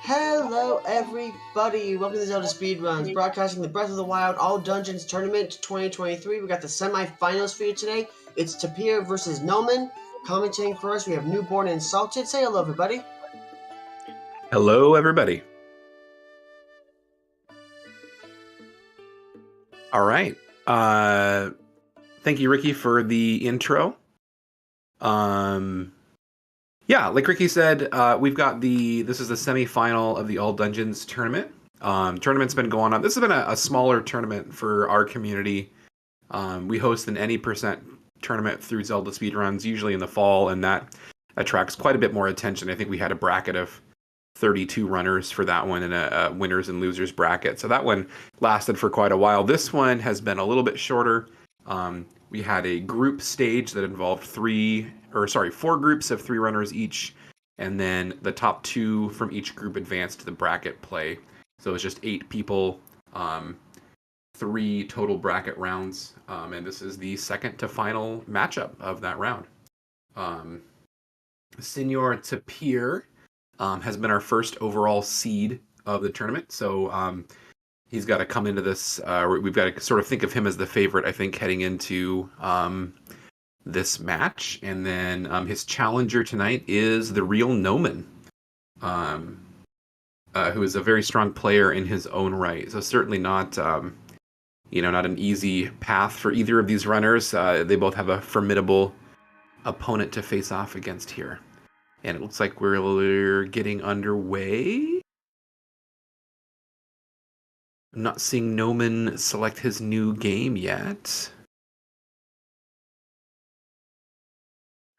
Hello, everybody. Welcome to Zelda Speedruns, broadcasting the Breath of the Wild All Dungeons Tournament 2023. We got the semifinals for you today. It's Tapir versus Noman. Commentating for us, we have Newborn and Salted. Say hello, everybody. Hello, everybody. All right. Thank you, Ricky, for the intro. Yeah, like Ricky said, we've got this is the semifinal of the All Dungeons tournament. Tournament's been going on. This has been a smaller tournament for our community. We host an any percent tournament through Zelda Speedruns, usually in the fall, and that attracts quite a bit more attention. I think we had a bracket of 32 runners for that one and a winners and losers bracket. So that one lasted for quite a while. This one has been a little bit shorter. We had a group stage that involved four groups of 3 runners each, and then the top 2 from each group advanced to the bracket play. So it was just 8 people, 3 total bracket rounds, and this is the second to final matchup of that round. Senor Tapir has been our first overall seed of the tournament, so he's got to come into this. We've got to sort of think of him as the favorite, I think, heading into this match. And then his challenger tonight is the real Noman, who is a very strong player in his own right. So certainly not, not an easy path for either of these runners. They both have a formidable opponent to face off against here. And it looks like we're getting underway. I'm not seeing Noman select his new game yet.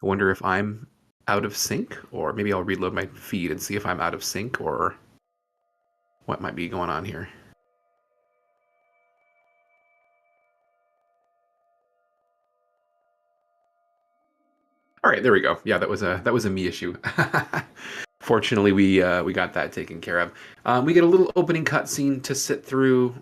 I wonder if I'm out of sync, or maybe I'll reload my feed and see if I'm out of sync or what might be going on here. All right, there we go. Yeah, that was a me issue. Fortunately, we got that taken care of. We get a little opening cutscene to sit through.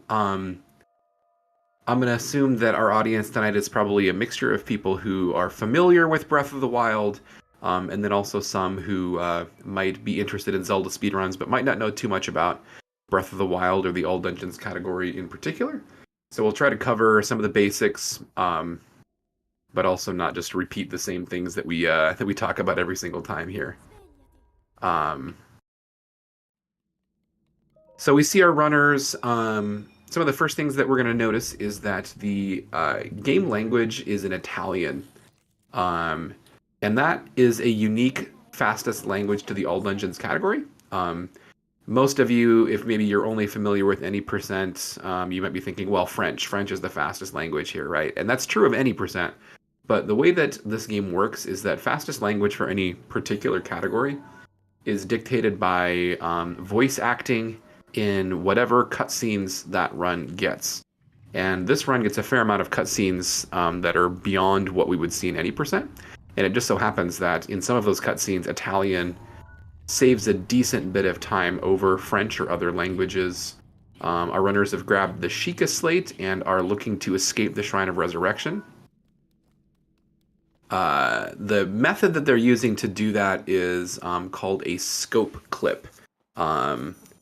I'm going to assume that our audience tonight is probably a mixture of people who are familiar with Breath of the Wild, and then also some who might be interested in Zelda speedruns, but might not know too much about Breath of the Wild or the All Dungeons category in particular. So we'll try to cover some of the basics, but also not just repeat the same things that we talk about every single time here. So we see our runners. Some of the first things that we're going to notice is that the game language is in Italian. And that is a unique fastest language to the All Dungeons category. Most of you, if maybe you're only familiar with any percent, you might be thinking, well, French. French is the fastest language here, right? And that's true of any percent. But the way that this game works is that fastest language for any particular category is dictated by voice acting in whatever cutscenes that run gets. And this run gets a fair amount of cutscenes that are beyond what we would see in any percent. And it just so happens that in some of those cutscenes, Italian saves a decent bit of time over French or other languages. Our runners have grabbed the Sheikah slate and are looking to escape the Shrine of Resurrection. The method that they're using to do that is called a scope clip.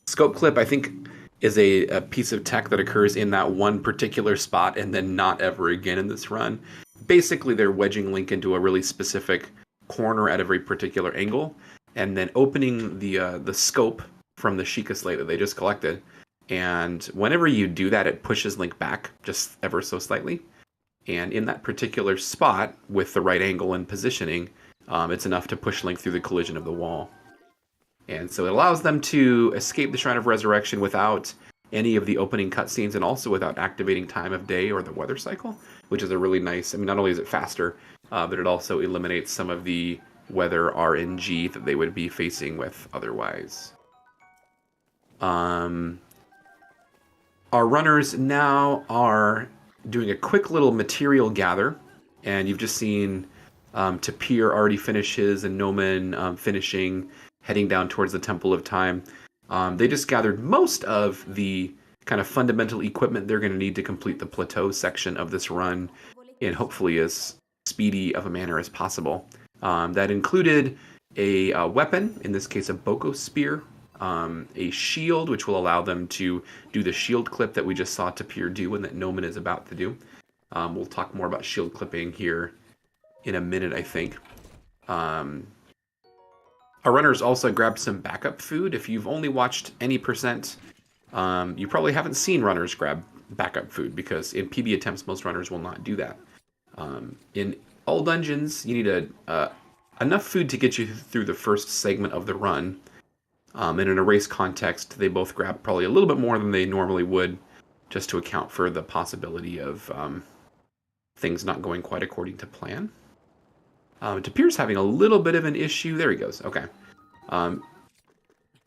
Scope clip, I think, is a piece of tech that occurs in that one particular spot and then not ever again in this run. Basically, they're wedging Link into a really specific corner at a very particular angle, and then opening the scope from the Sheikah slate that they just collected. And whenever you do that, it pushes Link back just ever so slightly. And in that particular spot, with the right angle and positioning, it's enough to push Link through the collision of the wall. And so it allows them to escape the Shrine of Resurrection without any of the opening cutscenes and also without activating Time of Day or the weather cycle, which is a really nice... I mean, not only is it faster, but it also eliminates some of the weather RNG that they would be facing with otherwise. Our runners now are doing a quick little material gather, and you've just seen Tapir already finish his and Noman finishing, heading down towards the Temple of Time. They just gathered most of the kind of fundamental equipment they're going to need to complete the plateau section of this run in hopefully as speedy of a manner as possible. That included a weapon, in this case a Boko Spear, a shield, which will allow them to do the shield clip that we just saw Tapir do and that Noman is about to do. We'll talk more about shield clipping here in a minute, I think. Our runners also grabbed some backup food. If you've only watched any percent, you probably haven't seen runners grab backup food, because in PB attempts, most runners will not do that. In all dungeons, you need enough food to get you through the first segment of the run. And in a race context, they both grab probably a little bit more than they normally would, just to account for the possibility of things not going quite according to plan. Tapir's having a little bit of an issue. There he goes. Okay.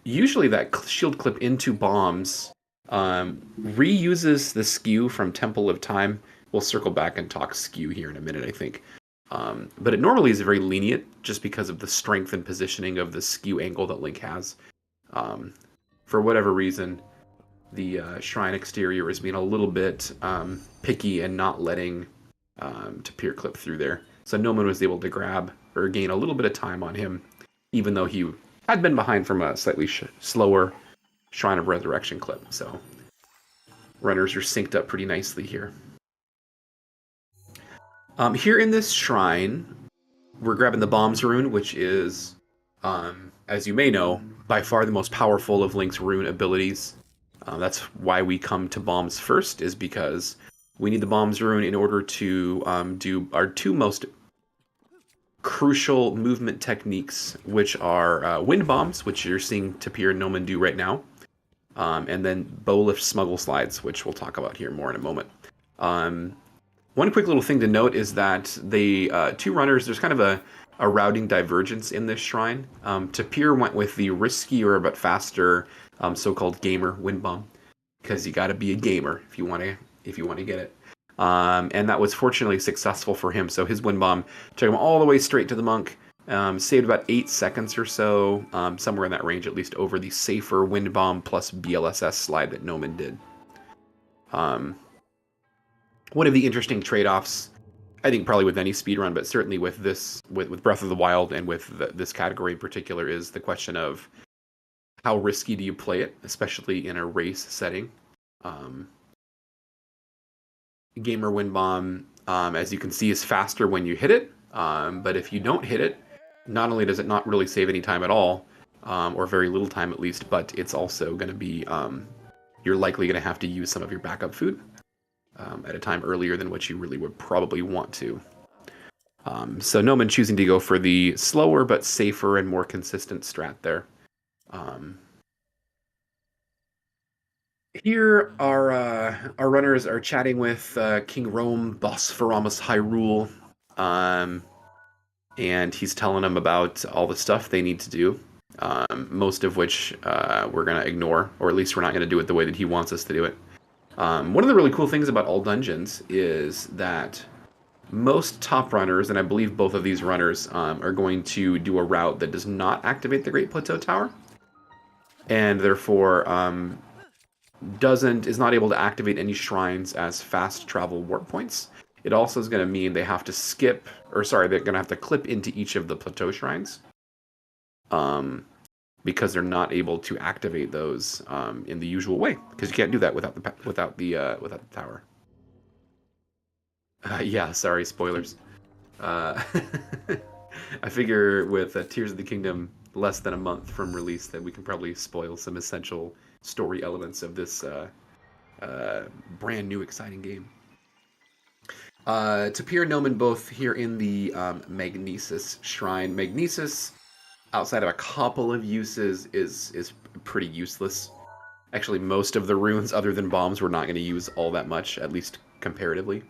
Usually that shield clip into bombs reuses the skew from Temple of Time. We'll circle back and talk skew here in a minute, I think. But it normally is very lenient, just because of the strength and positioning of the skew angle that Link has. For whatever reason, the shrine exterior is being a little bit picky and not letting Tapir clip through there. So Noman was able to grab or gain a little bit of time on him, even though he had been behind from a slightly slower Shrine of Resurrection clip. So runners are synced up pretty nicely here. Here in this shrine, we're grabbing the Bombs rune, which is, as you may know, by far the most powerful of Link's rune abilities. That's why we come to Bombs first, is because we need the Bombs rune in order to do our two most crucial movement techniques, which are Wind Bombs, which you're seeing Tapir and Noman do right now, and then Bow Lift Smuggle Slides, which we'll talk about here more in a moment. One quick little thing to note is that the two runners, there's kind of a routing divergence in this shrine. Tapir went with the riskier but faster so-called gamer Wind Bomb, because you got to be a gamer if you want to get it. And that was fortunately successful for him. So his Wind Bomb took him all the way straight to the monk, saved about 8 seconds or so, somewhere in that range at least, over the safer Wind Bomb plus BLSS slide that Noman did. One of the interesting trade-offs, I think probably with any speedrun, but certainly with this, with Breath of the Wild and with this category in particular, is the question of how risky do you play it, especially in a race setting. Gamer Wind Bomb, as you can see, is faster when you hit it, but if you don't hit it, not only does it not really save any time at all, or very little time at least, but it's also going to be, you're likely going to have to use some of your backup food at a time earlier than what you really would probably want to. So Noman choosing to go for the slower but safer and more consistent strat there. Here, our runners are chatting with King Rome, Boss Faramus Hyrule, and he's telling them about all the stuff they need to do, most of which we're going to ignore, or at least we're not going to do it the way that he wants us to do it. One of the really cool things about all dungeons is that most top runners, and I believe both of these runners, are going to do a route that does not activate the Great Plateau Tower, and therefore is not able to activate any shrines as fast travel warp points. It also is going to mean they have to they're going to have to clip into each of the plateau shrines, because they're not able to activate those in the usual way, because you can't do that without the tower. Yeah, sorry, spoilers. I figure with Tears of the Kingdom less than a month from release that we can probably spoil some essential story elements of this brand new exciting game. Tapir and Noman both here in the Magnesis Shrine. Magnesis, outside of a couple of uses, is pretty useless. Actually, most of the runes other than bombs we're not going to use all that much, at least comparatively.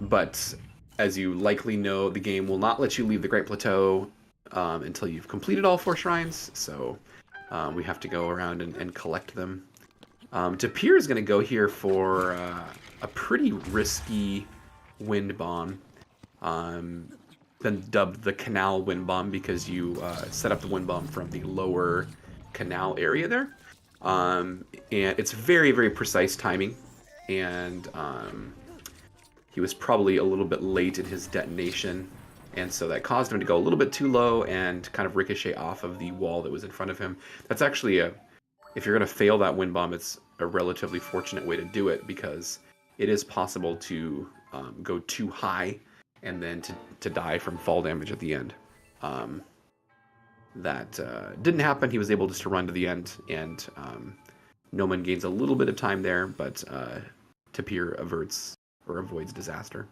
But as you likely know, the game will not let you leave the Great Plateau until you've completed all 4 shrines, so we have to go around and collect them. Tapir is going to go here for a pretty risky Wind Bomb, then dubbed the Canal Wind Bomb, because you set up the Wind Bomb from the lower canal area there. And it's very, very precise timing, and he was probably a little bit late in his detonation, And so that caused him to go a little bit too low and kind of ricochet off of the wall that was in front of him. That's actually if you're going to fail that wind bomb, it's a relatively fortunate way to do it, because it is possible to go too high and then to die from fall damage at the end. That didn't happen. He was able just to run to the end, and Noman gains a little bit of time there, but Tapir avoids disaster.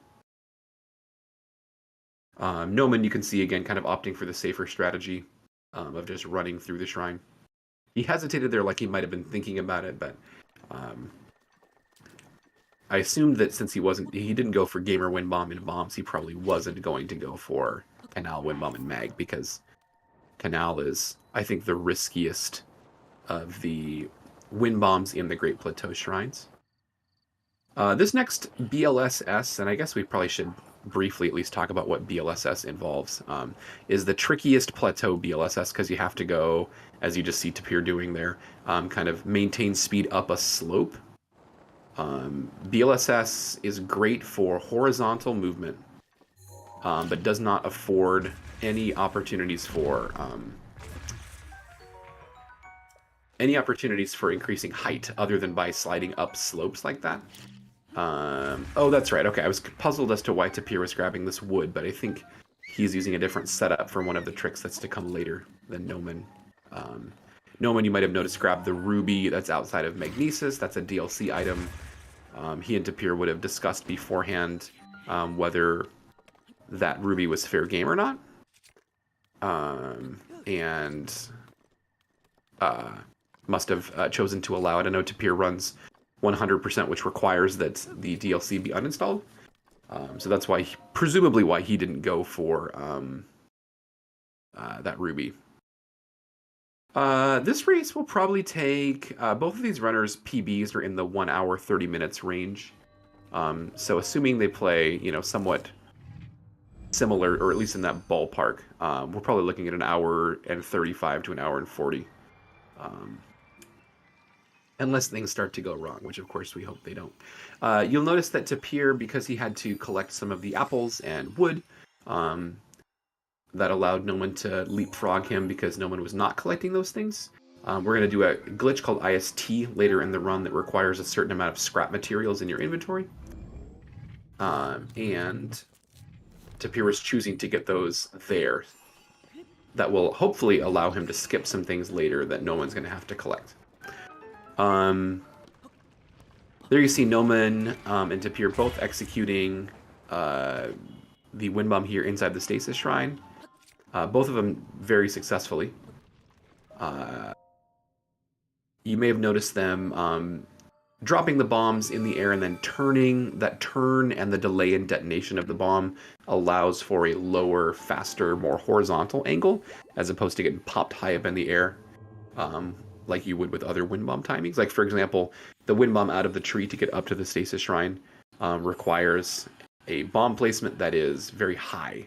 Noman, you can see again, kind of opting for the safer strategy of just running through the shrine. He hesitated there, like he might have been thinking about it, but I assumed that since he didn't go for Gamer Wind Bomb and bombs, he probably wasn't going to go for Canal Wind Bomb and Mag, because Canal is, I think, the riskiest of the wind bombs in the Great Plateau shrines. This next BLSS, and I guess we probably should briefly at least talk about what BLSS involves, is the trickiest plateau BLSS, because you have to go, as you just see Tapir doing there, kind of maintain speed up a slope. BLSS is great for horizontal movement, but does not afford any opportunities for increasing height other than by sliding up slopes like that. Oh, that's right. Okay, I was puzzled as to why Tapir was grabbing this wood, but I think he's using a different setup for one of the tricks that's to come later than Noman. Noman, you might have noticed, grabbed the ruby that's outside of Magnesis. That's a DLC item. He and Tapir would have discussed beforehand whether that ruby was fair game or not. And must have chosen to allow it. I know Tapir runs 100%, which requires that the DLC be uninstalled. So that's why, presumably, why he didn't go for that ruby. This race will probably take both of these runners' PBs are in the 1 hour 30 minutes range. So assuming they play, somewhat similar, or at least in that ballpark, we're probably looking at 1 hour and 35 to 1 hour and 40. Unless things start to go wrong, which of course we hope they don't. You'll notice that Tapir, because he had to collect some of the apples and wood, that allowed Noman to leapfrog him because Noman was not collecting those things. We're going to do a glitch called IST later in the run that requires a certain amount of scrap materials in your inventory. And Tapir is choosing to get those there. That will hopefully allow him to skip some things later that Noman's going to have to collect. There you see Noman and Tapir both executing the wind bomb here inside the stasis shrine. Both of them very successfully. You may have noticed them dropping the bombs in the air and then turning. That turn and the delay in detonation of the bomb allows for a lower, faster, more horizontal angle, as opposed to getting popped high up in the air, like you would with other wind bomb timings. Like, for example, the wind bomb out of the tree to get up to the stasis shrine requires a bomb placement that is very high,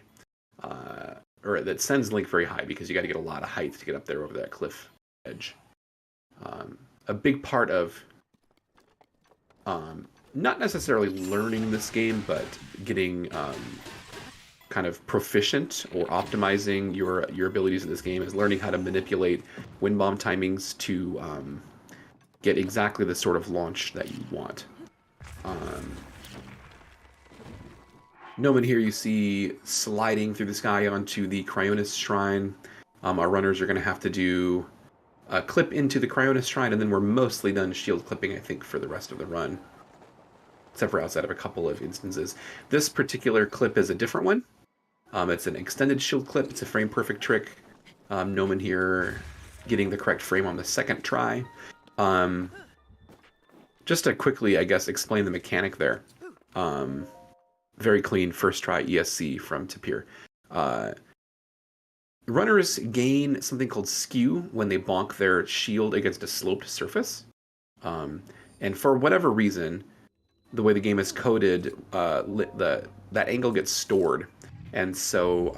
or that sends Link very high, because you got to get a lot of height to get up there over that cliff edge. A big part of not necessarily learning this game, but getting kind of proficient or optimizing your abilities in this game is learning how to manipulate wind bomb timings to get exactly the sort of launch that you want. Noman here you see sliding through the sky onto the Cryonis Shrine. Our runners are going to have to do a clip into the Cryonis Shrine, and then we're mostly done shield clipping, I think, for the rest of the run, except for outside of a couple of instances. This particular clip is a different one. It's an extended shield clip. It's a frame perfect trick. Noman here getting the correct frame on the second try. Just to quickly, I guess, explain the mechanic there. Very clean first try ESC from Tapir. Runners gain something called skew when they bonk their shield against a sloped surface. And for whatever reason, the way the game is coded, that angle gets stored. And so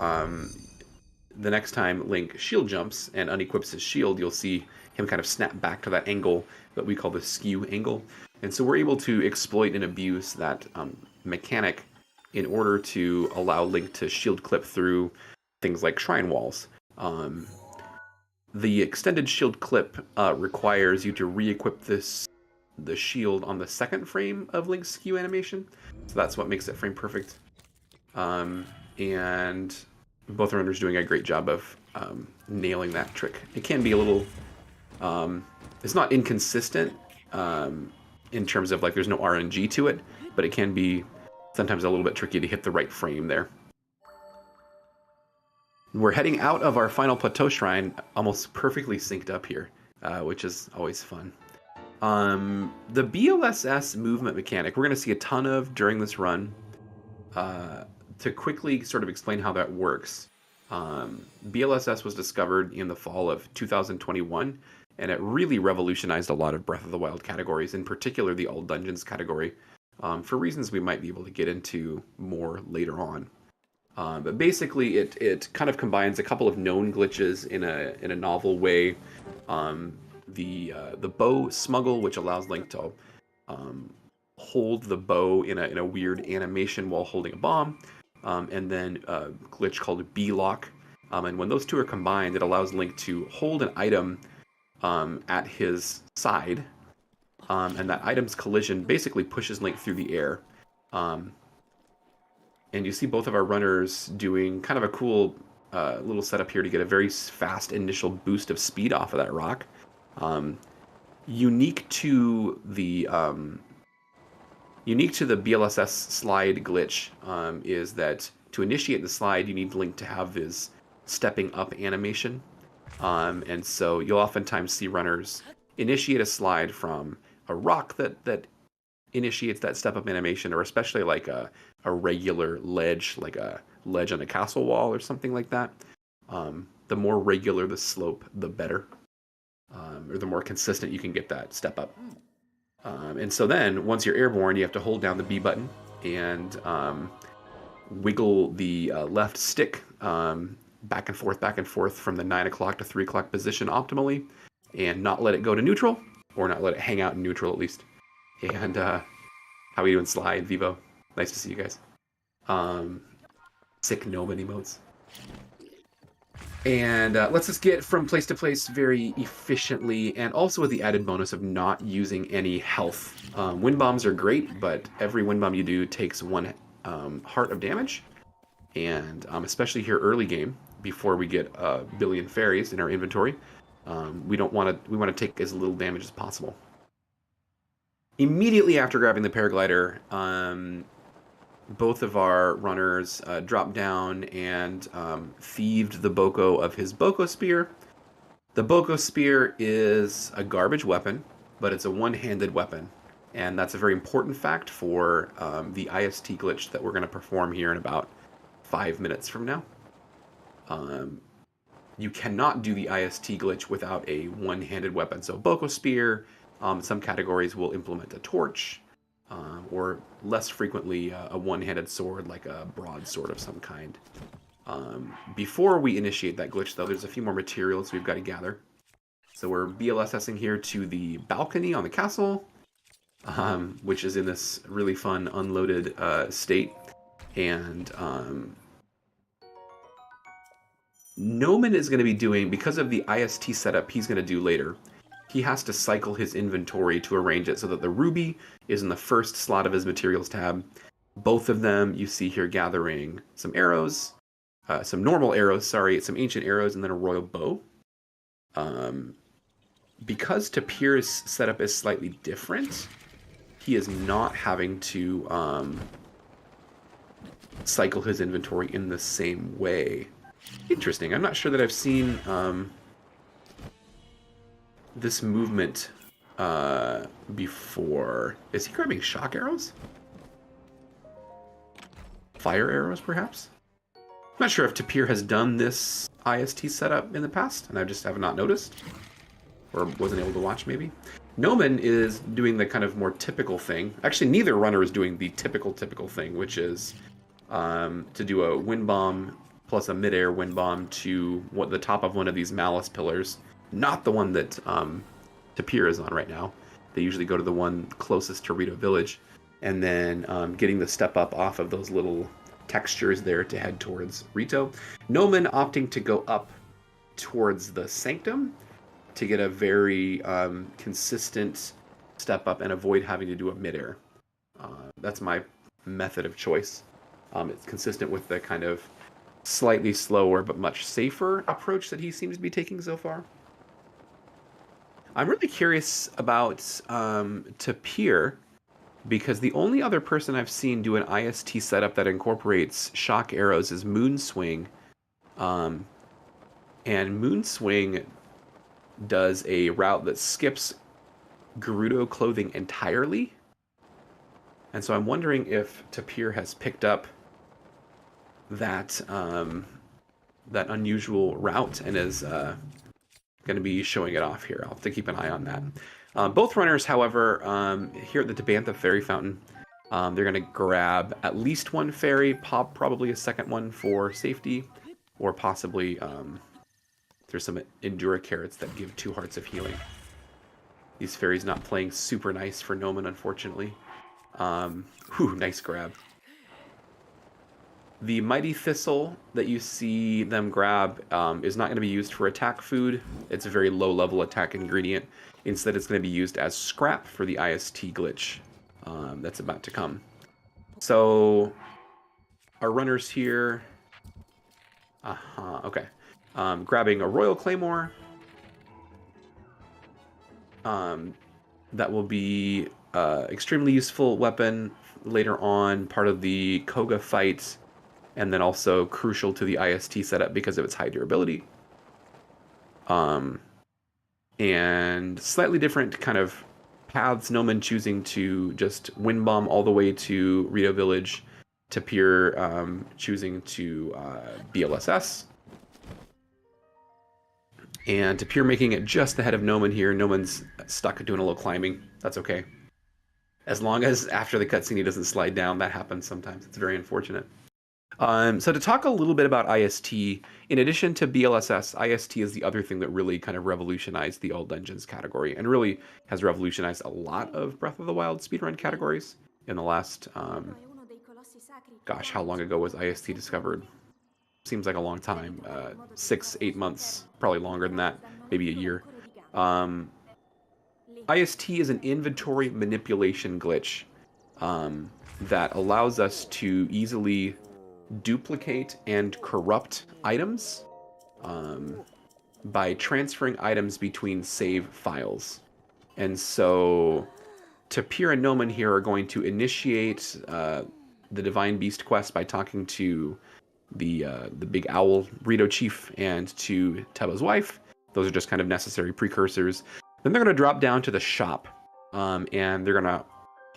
the next time Link shield jumps and unequips his shield, you'll see him kind of snap back to that angle that we call the skew angle. And so we're able to exploit and abuse that mechanic in order to allow Link to shield clip through things like shrine walls. The extended shield clip requires you to re-equip the shield on the second frame of Link's skew animation, so that's what makes it frame perfect. And both runners doing a great job of nailing that trick. It can be a little, it's not inconsistent in terms of like there's no RNG to it, but it can be sometimes a little bit tricky to hit the right frame there. We're heading out of our final plateau shrine, almost perfectly synced up here, which is always fun. The BLSS movement mechanic, we're going to see a ton of during this run. To quickly sort of explain how that works, BLSS was discovered in the fall of 2021, and it really revolutionized a lot of Breath of the Wild categories, in particular the All Dungeons category, for reasons we might be able to get into more later on. But basically, it kind of combines a couple of known glitches in a novel way. The bow smuggle, which allows Link to hold the bow in a weird animation while holding a bomb, and then a glitch called B-lock. And when those two are combined, it allows Link to hold an item at his side, and that item's collision basically pushes Link through the air. And you see both of our runners doing kind of a cool little setup here to get a very fast initial boost of speed off of that rock. Unique to the BLSS slide glitch is that to initiate the slide, you need Link to have his stepping up animation. And so you'll oftentimes see runners initiate a slide from a rock that initiates that step up animation, or especially like a regular ledge, like a ledge on a castle wall or something like that. The more regular the slope, the better, or the more consistent you can get that step up. And so then once you're airborne, you have to hold down the B button and wiggle the left stick back and forth from the 9 o'clock to 3 o'clock position optimally, and not let it go to neutral, or not let it hang out in neutral at least. And how are you doing, Slide, Vivo? Nice to see you guys. Sick Noman emotes. And let's just get from place to place very efficiently, and also with the added bonus of not using any health. Wind bombs are great, but every wind bomb you do takes 1 heart of damage. And especially here early game, before we get a billion fairies in our inventory, we want to take as little damage as possible. Immediately after grabbing the paraglider, both of our runners dropped down and thieved the Boko of his Boko Spear. The Boko Spear is a garbage weapon, but it's a one-handed weapon. And that's a very important fact for the IST glitch that we're going to perform here in about 5 minutes from now. You cannot do the IST glitch without a one-handed weapon. So Boko Spear, some categories will implement a torch, or less frequently a one-handed sword like a broadsword of some kind. Before we initiate that glitch, though, there's a few more materials we've got to gather. So we're BLSSing here to the balcony on the castle, which is in this really fun unloaded state. And Noman is going to be doing, because of the IST setup he's going to do later, he has to cycle his inventory to arrange it so that the ruby is in the first slot of his materials tab. Both of them you see here gathering some arrows, some normal arrows, some ancient arrows, and then a royal bow. Because Tapir's setup is slightly different, he is not having to cycle his inventory in the same way. Interesting. I'm not sure that I've seen this movement before. Is he grabbing shock arrows? Fire arrows, perhaps? I'm not sure if Tapir has done this IST setup in the past, and I just have not noticed, or wasn't able to watch, maybe. Noman is doing the kind of more typical thing. Actually, neither runner is doing the typical thing, which is to do a wind bomb plus a midair wind bomb to the top of one of these malice pillars. Not the one that Tapir is on right now. They usually go to the one closest to Rito Village and then getting the step up off of those little textures there to head towards Rito. Noman opting to go up towards the Sanctum to get a very consistent step up and avoid having to do a midair. That's my method of choice. It's consistent with the kind of slightly slower but much safer approach that he seems to be taking so far. I'm really curious about Tapir, because the only other person I've seen do an IST setup that incorporates shock arrows is Moonswing. And Moonswing does a route that skips Gerudo clothing entirely. And so I'm wondering if Tapir has picked up that that unusual route and is going to be showing it off here. I'll have to keep an eye on that. Both runners, however, here at the Tabantha Fairy Fountain, they're going to grab at least one fairy, probably a second one for safety, or possibly there's some Endura carrots that give 2 hearts of healing. These fairies not playing super nice for Noman, unfortunately. Nice grab. The Mighty Thistle that you see them grab is not going to be used for attack food. It's a very low-level attack ingredient. Instead, it's going to be used as scrap for the IST glitch that's about to come. So, our runners here... okay. Grabbing a Royal Claymore. That will be extremely useful weapon later on, part of the Koga fight, and then also crucial to the IST setup because of its high durability. And slightly different kind of paths. Noman choosing to just wind bomb all the way to Rito Village. Tapir choosing to BLSS. And Tapir making it just ahead of Noman here. Noman's stuck doing a little climbing. That's okay. As long as after the cutscene he doesn't slide down. That happens sometimes. It's very unfortunate. So to talk a little bit about IST, in addition to BLSS, IST is the other thing that really kind of revolutionized the All Dungeons category, and really has revolutionized a lot of Breath of the Wild speedrun categories in the last, gosh, how long ago was IST discovered? Seems like a long time, 6-8 months, probably longer than that, maybe a year. IST is an inventory manipulation glitch that allows us to easily duplicate and corrupt items by transferring items between save files. And so Tapir and Noman here are going to initiate the Divine Beast quest by talking to the big owl Rito Chief and to Teba's wife. Those are just kind of necessary precursors. Then they're going to drop down to the shop and they're going to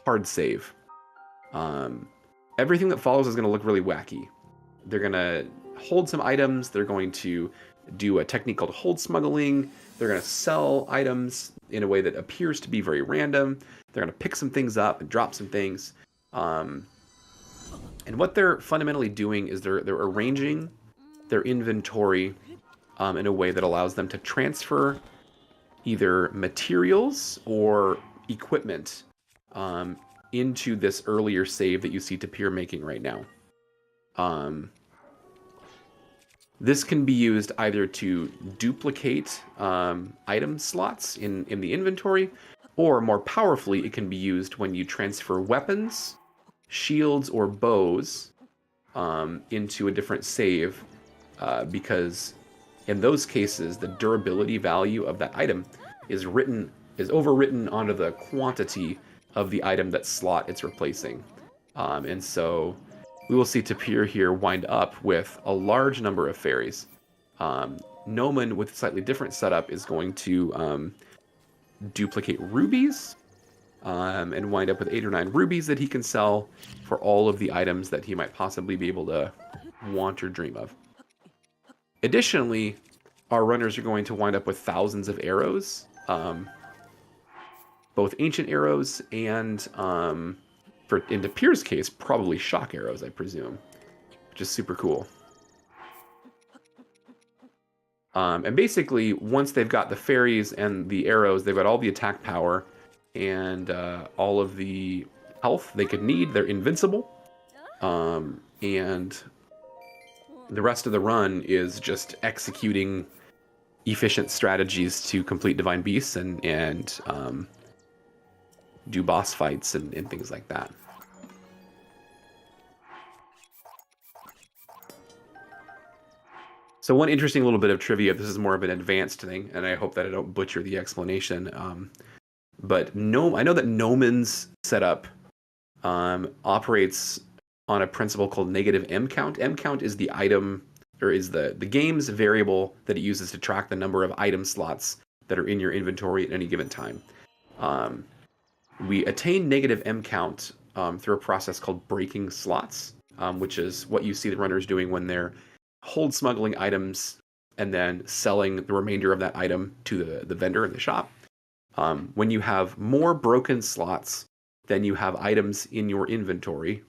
hard save. Everything that follows is going to look really wacky. They're going to hold some items. They're going to do a technique called hold smuggling. They're going to sell items in a way that appears to be very random. They're going to pick some things up and drop some things. And what they're fundamentally doing is they're arranging their inventory in a way that allows them to transfer either materials or equipment into this earlier save that you see Tapir making right now. This can be used either to duplicate item slots in the inventory, or more powerfully, it can be used when you transfer weapons, shields, or bows into a different save, because in those cases, the durability value of that item is overwritten onto the quantity of the item that slot it's replacing. And so we will see Tapir here wind up with a large number of fairies. Noman, with a slightly different setup, is going to duplicate rubies and wind up with 8 or 9 rubies that he can sell for all of the items that he might possibly be able to want or dream of. Additionally, our runners are going to wind up with thousands of arrows, both ancient arrows and, in Tapir's case, probably shock arrows, I presume, which is super cool. And basically, once they've got the fairies and the arrows, they've got all the attack power and all of the health they could need. They're invincible. And the rest of the run is just executing efficient strategies to complete Divine Beasts and do boss fights and things like that. So one interesting little bit of trivia, this is more of an advanced thing, and I hope that I don't butcher the explanation. But no, I know that Noman's setup operates on a principle called negative M count. M count is the item, or is the game's variable that it uses to track the number of item slots that are in your inventory at any given time. We attain negative M count through a process called breaking slots, which is what you see the runners doing when they're hold smuggling items and then selling the remainder of that item to the vendor in the shop. When you have more broken slots than you have items in your inventory,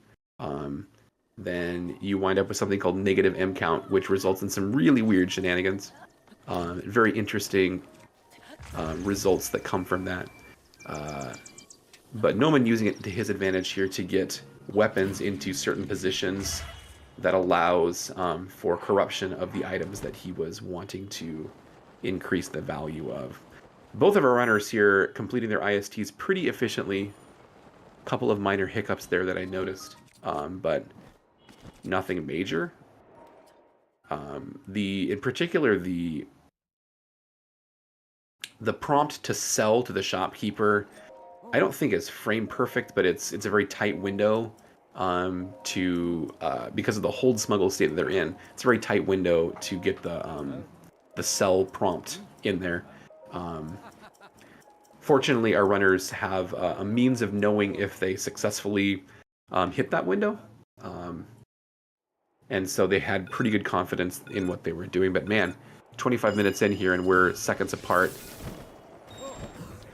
then you wind up with something called negative M count, which results in some really weird shenanigans. Very interesting results that come from that. But Noman using it to his advantage here to get weapons into certain positions that allows for corruption of the items that he was wanting to increase the value of. Both of our runners here completing their ISTs pretty efficiently. A couple of minor hiccups there that I noticed, but nothing major. In particular, the prompt to sell to the shopkeeper, I don't think is frame perfect, but it's a very tight window because of the hold smuggle state that they're in. It's a very tight window to get the sell prompt in there. Fortunately, our runners have a means of knowing if they successfully hit that window. And so they had pretty good confidence in what they were doing. But man, 25 minutes in here and we're seconds apart.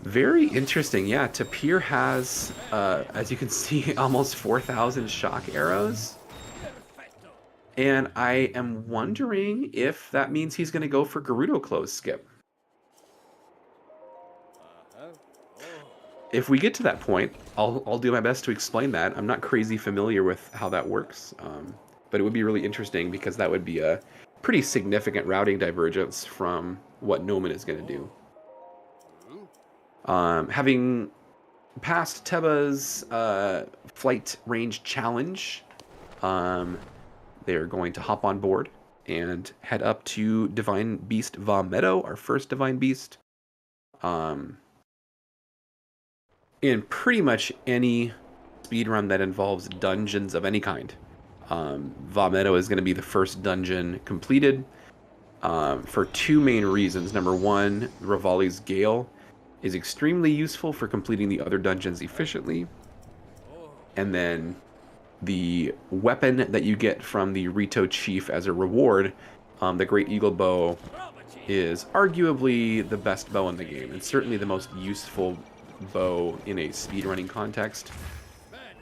Very interesting. Yeah, Tapir has, as you can see, almost 4,000 shock arrows. And I am wondering if that means he's going to go for Gerudo Close skip. If we get to that point, I'll do my best to explain that. I'm not crazy familiar with how that works, but it would be really interesting because that would be a pretty significant routing divergence from what Noman is going to do. Having passed Teba's flight range challenge, they're going to hop on board and head up to Divine Beast Va Meadow, our first Divine Beast. In pretty much any speedrun that involves dungeons of any kind, Va Meadow is going to be the first dungeon completed for two main reasons. Number one, Rivali's Gale is extremely useful for completing the other dungeons efficiently. And then the weapon that you get from the Rito Chief as a reward, the Great Eagle Bow, is arguably the best bow in the game, and certainly the most useful bow in a speedrunning context.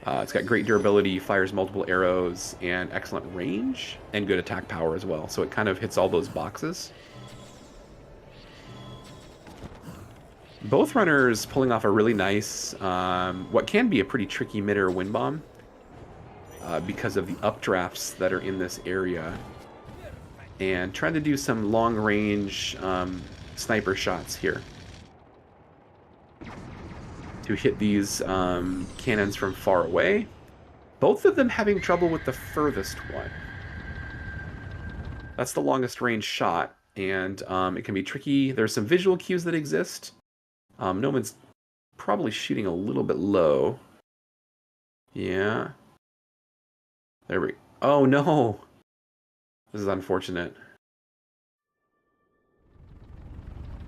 It's got great durability, fires multiple arrows, and excellent range, and good attack power as well. So it kind of hits all those boxes. Both runners pulling off a really nice, what can be a pretty tricky mid-air wind bomb because of the updrafts that are in this area. And trying to do some long-range sniper shots here to hit these cannons from far away. Both of them having trouble with the furthest one. That's the longest range shot, and it can be tricky. There's some visual cues that exist. Noman's probably shooting a little bit low. Yeah. There we go. Oh, no. This is unfortunate.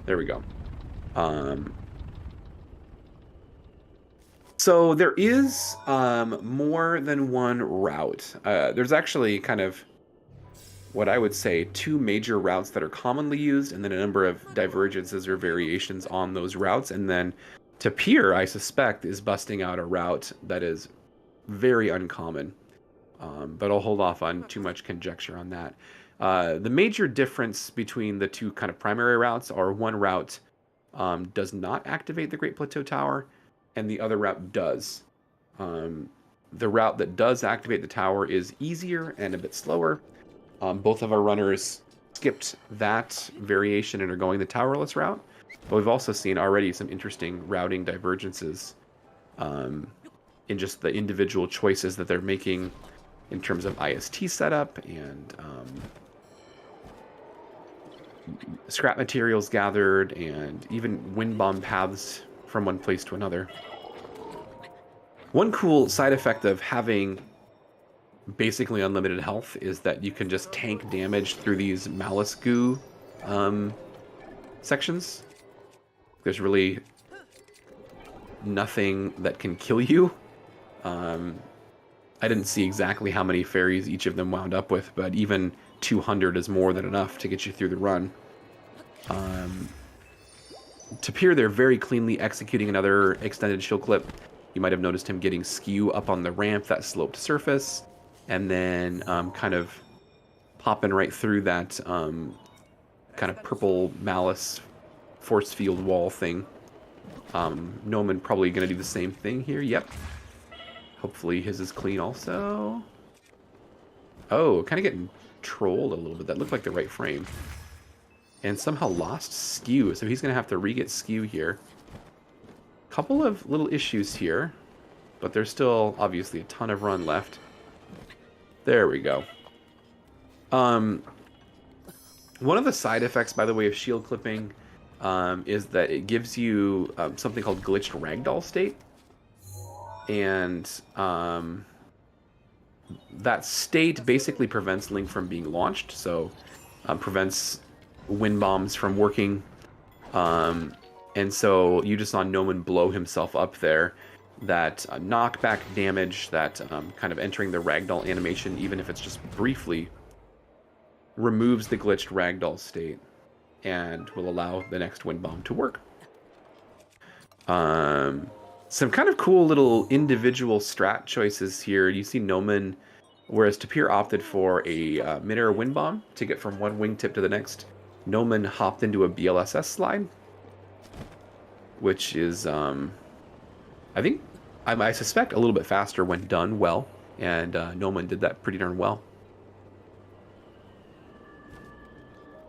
There we go. So there is more than one route. There's actually kind of what I would say two major routes that are commonly used, and then a number of divergences or variations on those routes. And then Tapir, I suspect, is busting out a route that is very uncommon. But I'll hold off on too much conjecture on that. The major difference between the two kind of primary routes are one route does not activate the Great Plateau Tower, and the other route does. The route that does activate the tower is easier and a bit slower. Both of our runners skipped that variation and are going the towerless route. But we've also seen already some interesting routing divergences in just the individual choices that they're making in terms of IST setup and scrap materials gathered and even wind bomb paths from one place to another. One cool side effect of having basically unlimited health is that you can just tank damage through these malice goo sections. There's really nothing that can kill you. I didn't see exactly how many fairies each of them wound up with, but even 200 is more than enough to get you through the run. Tapir, they're very cleanly executing another extended shield clip. You might have noticed him getting skew up on the ramp, that sloped surface, and then kind of popping right through that kind of purple malice force field wall thing. Noman probably going to do the same thing here. Yep. Hopefully his is clean also. Oh, kind of getting trolled a little bit. That looked like the right frame. And somehow lost skew, so he's going to have to re-get skew here. Couple of little issues here, but there's still obviously a ton of run left. There we go. One of the side effects, by the way, of shield clipping is that it gives you something called glitched ragdoll state. And that state basically prevents Link from being launched, so prevents wind bombs from working. And so you just saw Noman blow himself up there. That knockback damage, that kind of entering the ragdoll animation, even if it's just briefly, removes the glitched ragdoll state and will allow the next wind bomb to work. Some kind of cool little individual strat choices here. You see Noman, whereas Tapir opted for a mid-air wind bomb to get from one wingtip to the next, Noman hopped into a BLSS slide, which is, I suspect a little bit faster when done well, and Noman did that pretty darn well.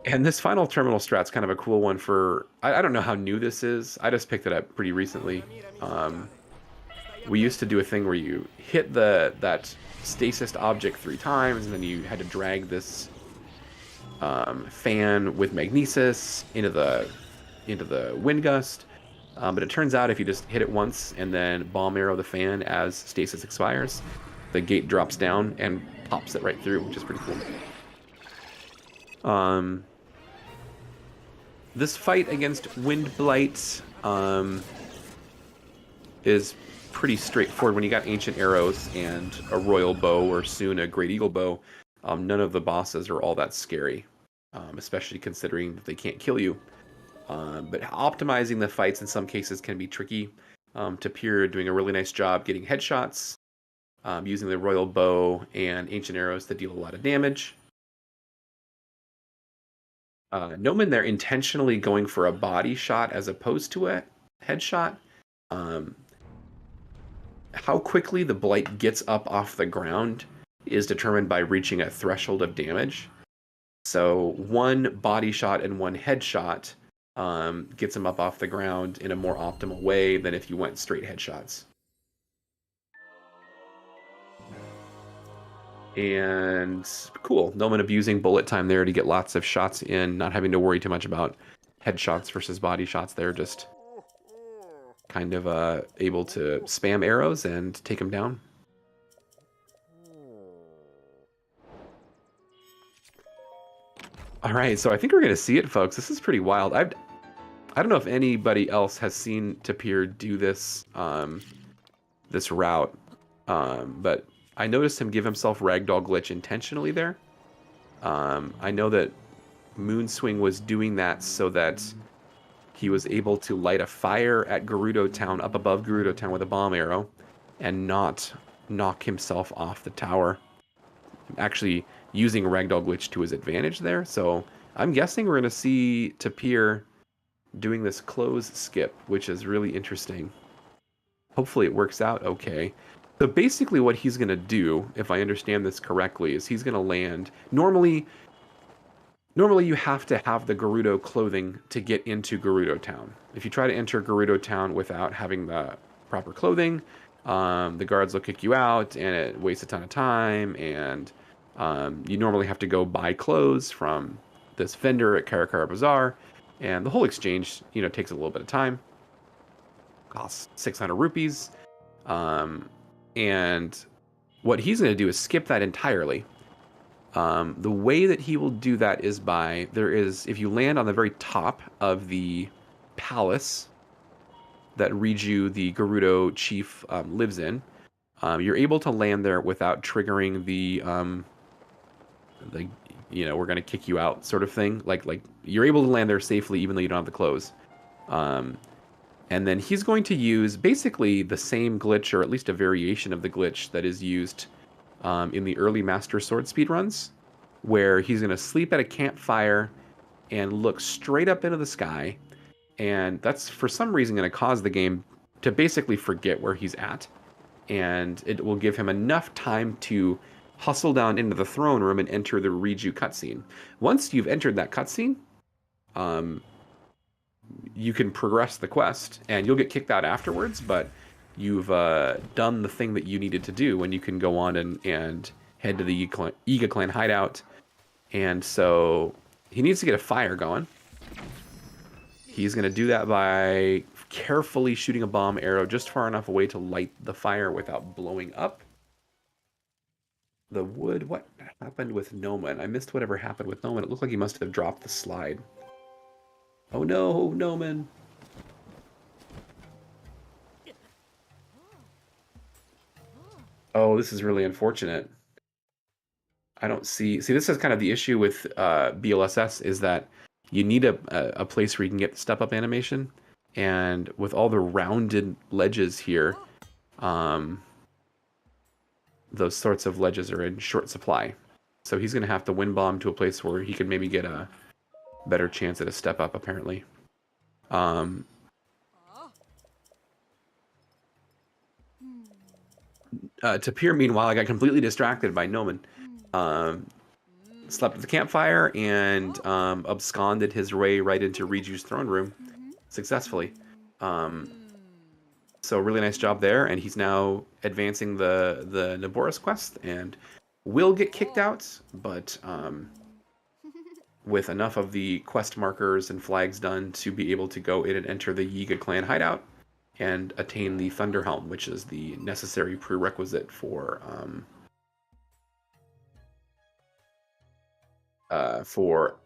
And this final terminal strat's kind of a cool one for... I don't know how new this is. I just picked it up pretty recently. We used to do a thing where you hit that stasis object 3 times, and then you had to drag this fan with magnesis into the wind gust. But it turns out if you just hit it once and then bomb arrow the fan as stasis expires, the gate drops down and pops it right through, which is pretty cool. This fight against Wind Blight is pretty straightforward. When you got Ancient Arrows and a Royal Bow, or soon a Great Eagle Bow, none of the bosses are all that scary, especially considering that they can't kill you. But optimizing the fights in some cases can be tricky. Tapir doing a really nice job getting headshots, using the Royal Bow and Ancient Arrows to deal a lot of damage. Noman, they're intentionally going for a body shot as opposed to a headshot. How quickly the Blight gets up off the ground is determined by reaching a threshold of damage. So one body shot and one headshot gets him up off the ground in a more optimal way than if you went straight headshots. And cool, Noman abusing bullet time there to get lots of shots in, not having to worry too much about headshots versus body shots. They're just kind of able to spam arrows and take them down. All right, so I think we're going to see it, folks. This is pretty wild. I don't know if anybody else has seen Tapir do this this route, but I noticed him give himself ragdoll glitch intentionally there. I know that Moonswing was doing that so that he was able to light a fire at Gerudo Town, up above Gerudo Town with a bomb arrow, and not knock himself off the tower. Actually using ragdoll glitch to his advantage there. So I'm guessing we're going to see Tapir doing this close skip, which is really interesting. Hopefully it works out okay. So basically what he's going to do, if I understand this correctly, is he's going to land... Normally you have to have the Gerudo clothing to get into Gerudo Town. If you try to enter Gerudo Town without having the proper clothing, the guards will kick you out, and it wastes a ton of time, and you normally have to go buy clothes from this vendor at Karakara Bazaar, and the whole exchange, takes a little bit of time. Costs 600 rupees. And what he's going to do is skip that entirely. The way that he will do that is if you land on the very top of the palace that Riju, the Gerudo chief, lives in, you're able to land there without triggering the we're going to kick you out sort of thing. Like you're able to land there safely even though you don't have the clothes. And then he's going to use basically the same glitch, or at least a variation of the glitch that is used in the early Master Sword speedruns, where he's going to sleep at a campfire and look straight up into the sky. And that's for some reason going to cause the game to basically forget where he's at. And it will give him enough time to hustle down into the throne room and enter the Riju cutscene. Once you've entered that cutscene, you can progress the quest, and you'll get kicked out afterwards, but you've done the thing that you needed to do, and you can go on and head to the Iga clan hideout. And so he needs to get a fire going. He's going to do that by carefully shooting a bomb arrow just far enough away to light the fire without blowing up the wood. What happened with Noman? I missed whatever happened with Noman. It looked like he must have dropped the slide. Oh no, Noman. Oh, this is really unfortunate. I don't see... See, this is kind of the issue with BLSS, is that you need a place where you can get the step-up animation. And with all the rounded ledges here, those sorts of ledges are in short supply. So he's going to have to wind bomb to a place where he can maybe get a better chance at a step-up, apparently. Tapir, meanwhile, I got completely distracted by Noman. Slept at the campfire and absconded his way right into Riju's throne room successfully. So really nice job there, and he's now advancing the Naboris quest, and will get kicked out, but with enough of the quest markers and flags done to be able to go in and enter the Yiga clan hideout and attain the Thunder Helm, which is the necessary prerequisite for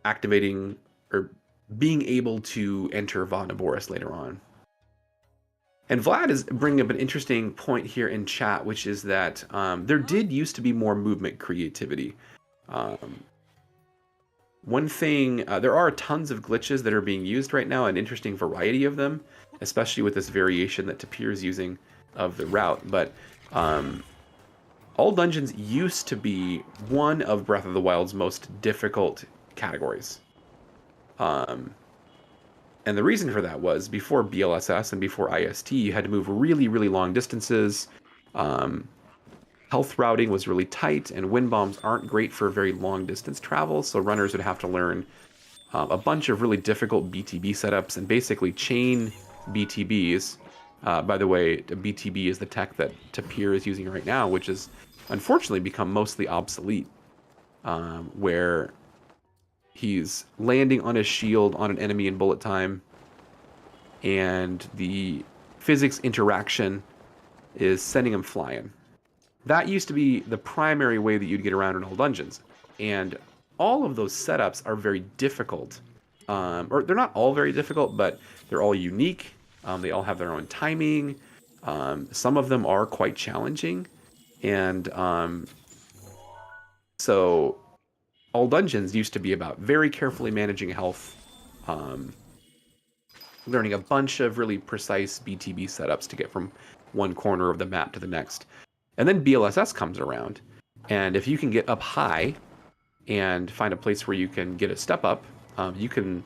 activating or being able to enter Va Naboris later on. And Vlad is bringing up an interesting point here in chat, which is that there did used to be more movement creativity. One thing, there are tons of glitches that are being used right now, an interesting variety of them, especially with this variation that Tapir is using of the route. But all dungeons used to be one of Breath of the Wild's most difficult categories. And the reason for that was before BLSS and before IST, you had to move really, really long distances. Health routing was really tight, and wind bombs aren't great for very long distance travel, so runners would have to learn a bunch of really difficult BTB setups and basically chain BTBs. By the way, BTB is the tech that Tapir is using right now, which has unfortunately become mostly obsolete, where he's landing on his shield on an enemy in bullet time, and the physics interaction is sending him flying. That used to be the primary way that you'd get around in all dungeons. And all of those setups are very difficult. Or they're not all very difficult, but they're all unique. They all have their own timing. Some of them are quite challenging. And so all dungeons used to be about very carefully managing health, learning a bunch of really precise BTB setups to get from one corner of the map to the next. And then BLSS comes around, and if you can get up high and find a place where you can get a step up, you can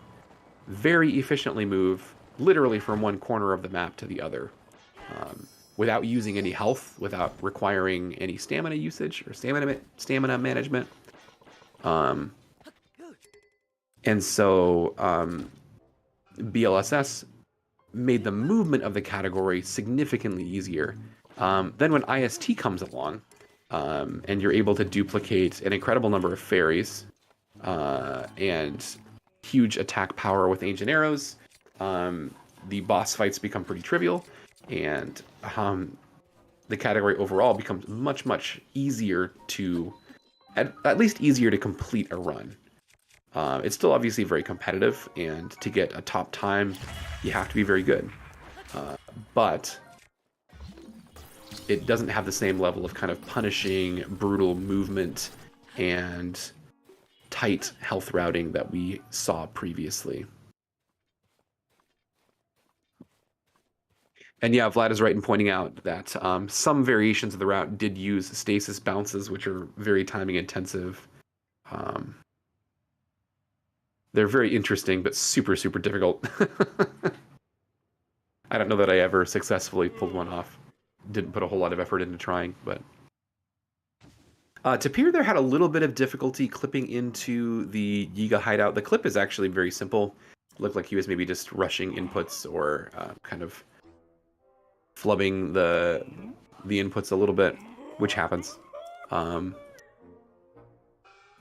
very efficiently move literally from one corner of the map to the other. without using any health, without requiring any stamina usage or stamina management. And so BLSS made the movement of the category significantly easier. Then when IST comes along, and you're able to duplicate an incredible number of fairies and huge attack power with ancient arrows, the boss fights become pretty trivial, and the category overall becomes much, much easier to, at least easier to complete a run. It's still obviously very competitive, and to get a top time, you have to be very good. But it doesn't have the same level of kind of punishing, brutal movement and tight health routing that we saw previously. And yeah, Vlad is right in pointing out that some variations of the route did use stasis bounces, which are very timing intensive. They're very interesting, but super, super difficult. I don't know that I ever successfully pulled one off. Didn't put a whole lot of effort into trying, but... Tapir there had a little bit of difficulty clipping into the Yiga hideout. The clip is actually very simple. Looked like he was maybe just rushing inputs or kind of flubbing the inputs a little bit, which happens.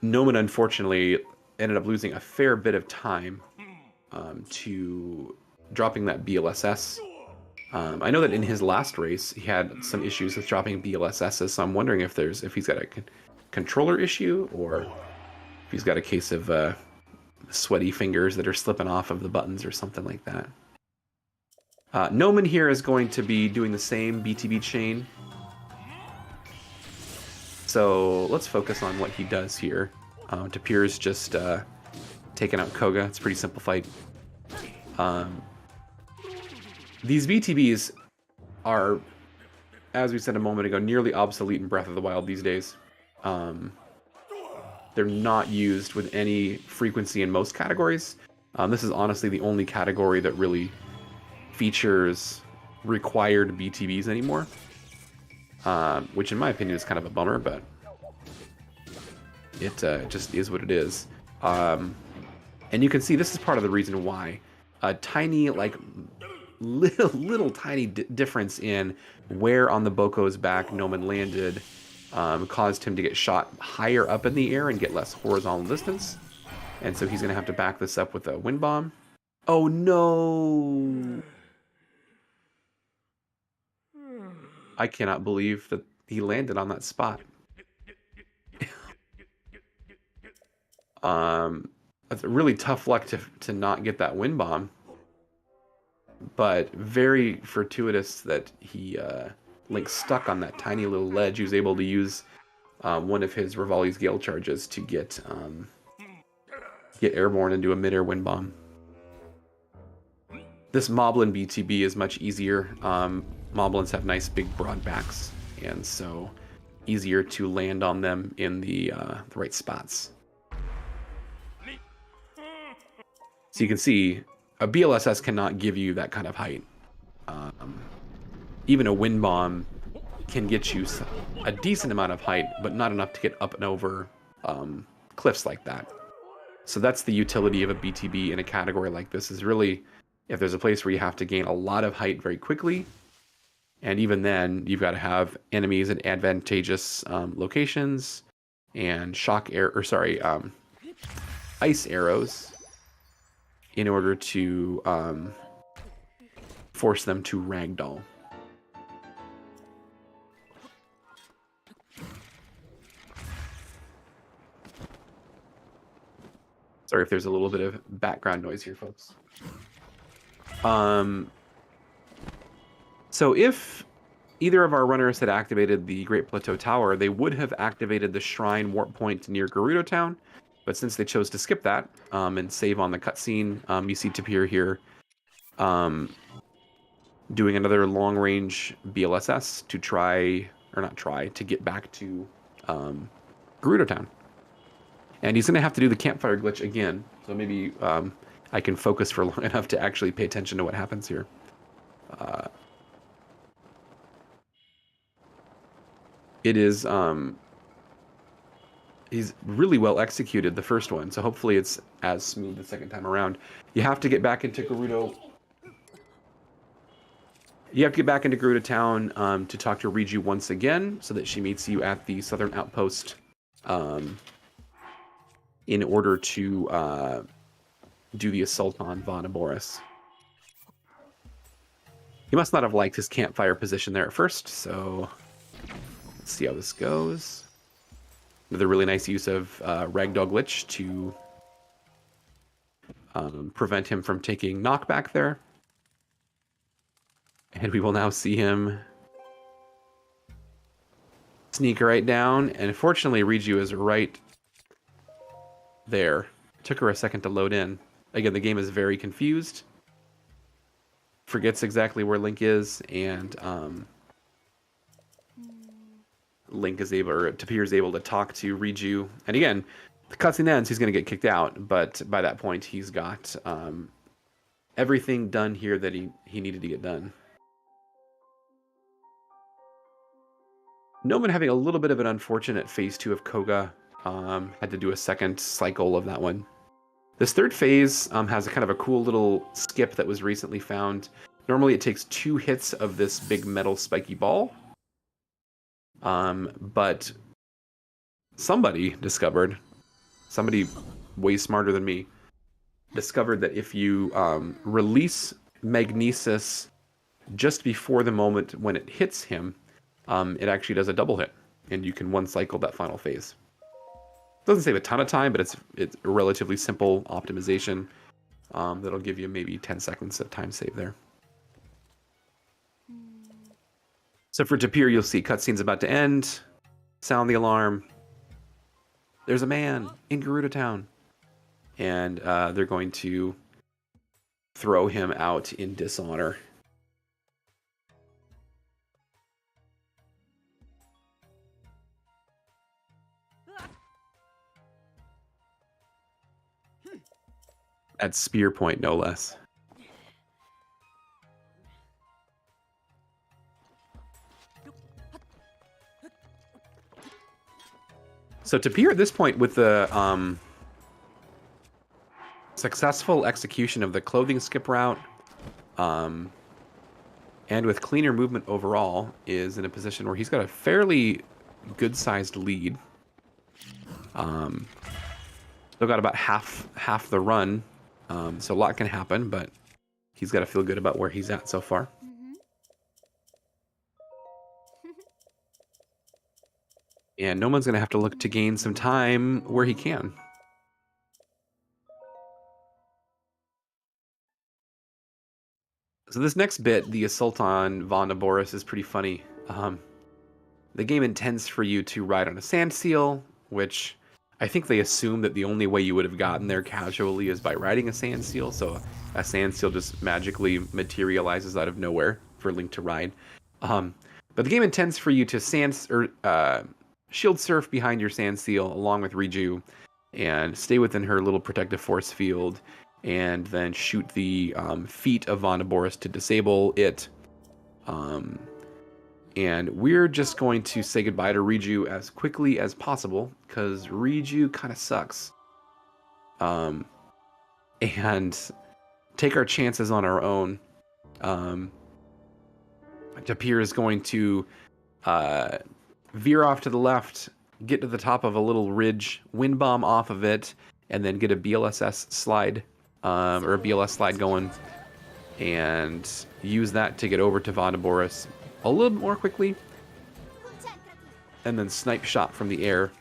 Noman, unfortunately, ended up losing a fair bit of time to dropping that BLSS. I know that in his last race, he had some issues with dropping BLSSs, so I'm wondering if he's got a controller issue, or if he's got a case of sweaty fingers that are slipping off of the buttons or something like that. Noman here is going to be doing the same BTB chain. So let's focus on what he does here. Tapir's just taking out Koga. It's a pretty simple fight. These BTBs are, as we said a moment ago, nearly obsolete in Breath of the Wild these days. They're not used with any frequency in most categories. This is honestly the only category that really features required BTBs anymore, which in my opinion is kind of a bummer, but it just is what it is. And you can see this is part of the reason why a tiny, like, little tiny difference in where on the Boko's back Noman landed caused him to get shot higher up in the air and get less horizontal distance. And so he's going to have to back this up with a wind bomb. Oh no! I cannot believe that he landed on that spot. That's really tough luck to not get that wind bomb. But very fortuitous that he Link stuck on that tiny little ledge. He was able to use one of his Rivali's Gale charges to get airborne and do a mid-air wind bomb. This Moblin BTB is much easier. Moblins have nice big broad backs, and so easier to land on them in the right spots. So you can see a BLSS cannot give you that kind of height. Even a wind bomb can get you a decent amount of height, but not enough to get up and over cliffs like that. So that's the utility of a BTB in a category like this, is really if there's a place where you have to gain a lot of height very quickly, and even then you've got to have enemies in advantageous locations and ice arrows in order to force them to ragdoll. Sorry if there's a little bit of background noise here, folks. So if either of our runners had activated the Great Plateau Tower, they would have activated the Shrine Warp Point near Gerudo Town. But since they chose to skip that and save on the cutscene, you see Tapir here doing another long-range BLSS to get back to Gerudo Town. And he's going to have to do the campfire glitch again, so maybe I can focus for long enough to actually pay attention to what happens here. it is he's really well executed the first one, so hopefully it's as smooth the second time around. You have to get back into Gerudo. You have to get back into Gerudo Town to talk to Riju once again, so that she meets you at the southern outpost in order to do the assault on Von Aboris. He must not have liked his campfire position there at first, so let's see how this goes. Another really nice use of Ragdoll Glitch to prevent him from taking knockback there. And we will now see him sneak right down. And unfortunately, Riju is right there. Took her a second to load in. Again, the game is very confused. Forgets exactly where Link is, and Link is able, or Tapir is able to talk to Riju. And again, the cutscene ends, he's going to get kicked out. But by that point, he's got everything done here that he needed to get done. Noman having a little bit of an unfortunate phase 2 of Koga. Had to do a second cycle of that one. This third phase has a kind of a cool little skip that was recently found. Normally it takes 2 hits of this big metal spiky ball. But somebody discovered, somebody way smarter than me, discovered that if you release Magnesis just before the moment when it hits him, it actually does a double hit, and you can one cycle that final phase. Doesn't save a ton of time, but it's a relatively simple optimization that'll give you maybe 10 seconds of time save there. So for Tapir, you'll see cutscene's about to end. Sound the alarm. There's a man in Gerudo Town, and they're going to throw him out in dishonor. At spear point, no less. So Tapir at this point, with the successful execution of the clothing skip route, and with cleaner movement overall, is in a position where he's got a fairly good-sized lead. Still got about half the run. So a lot can happen, but he's got to feel good about where he's at so far. And Noman's going to have to look to gain some time where he can. So this next bit, the assault on Von Aboris, is pretty funny. The game intends for you to ride on a sand seal, which I think they assume that the only way you would have gotten there casually is by riding a sand seal. So a sand seal just magically materializes out of nowhere for Link to ride. But the game intends for you to shield surf behind your sand seal along with Riju, and stay within her little protective force field, and then shoot the feet of Von Aboris to disable it. And we're just going to say goodbye to Riju as quickly as possible, because Riju kind of sucks. And take our chances on our own. Tapir is going to veer off to the left, get to the top of a little ridge, wind bomb off of it, and then get a BLSS slide, or a BLS slide going, and use that to get over to Von Aboris a little bit more quickly, and then snipe shot from the air.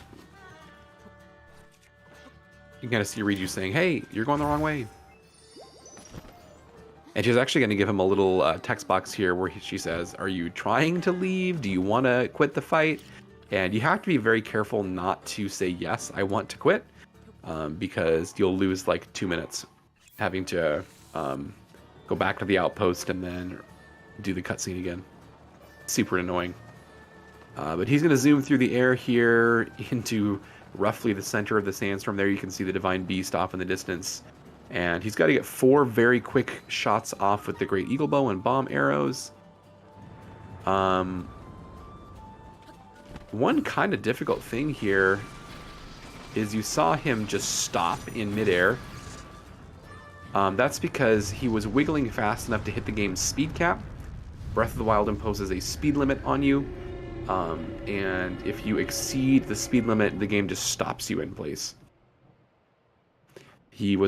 You can kind of see Riju saying, "Hey, you're going the wrong way." And she's actually going to give him a little text box here where she says, "Are you trying to leave? Do you want to quit the fight?" And you have to be very careful not to say, "Yes, I want to quit," because you'll lose like 2 minutes having to go back to the outpost and then do the cutscene again. Super annoying. But he's going to zoom through the air here into roughly the center of the sandstorm. There you can see the Divine Beast off in the distance. And he's got to get 4 very quick shots off with the Great Eagle Bow and bomb arrows. One kind of difficult thing here is you saw him just stop in midair. That's because he was wiggling fast enough to hit the game's speed cap. Breath of the Wild imposes a speed limit on you, and if you exceed the speed limit, the game just stops you in place. He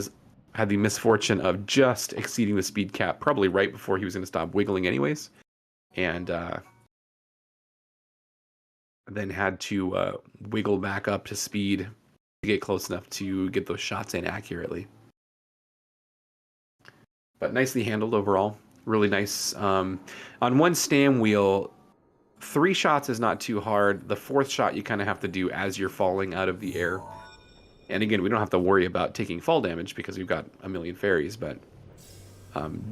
had the misfortune of just exceeding the speed cap, probably right before he was going to stop wiggling anyways, and then had to wiggle back up to speed to get close enough to get those shots in accurately. But nicely handled overall. Really nice. On one stand wheel, 3 shots is not too hard. The 4th shot you kind of have to do as you're falling out of the air. And again, we don't have to worry about taking fall damage because we've got a million fairies, but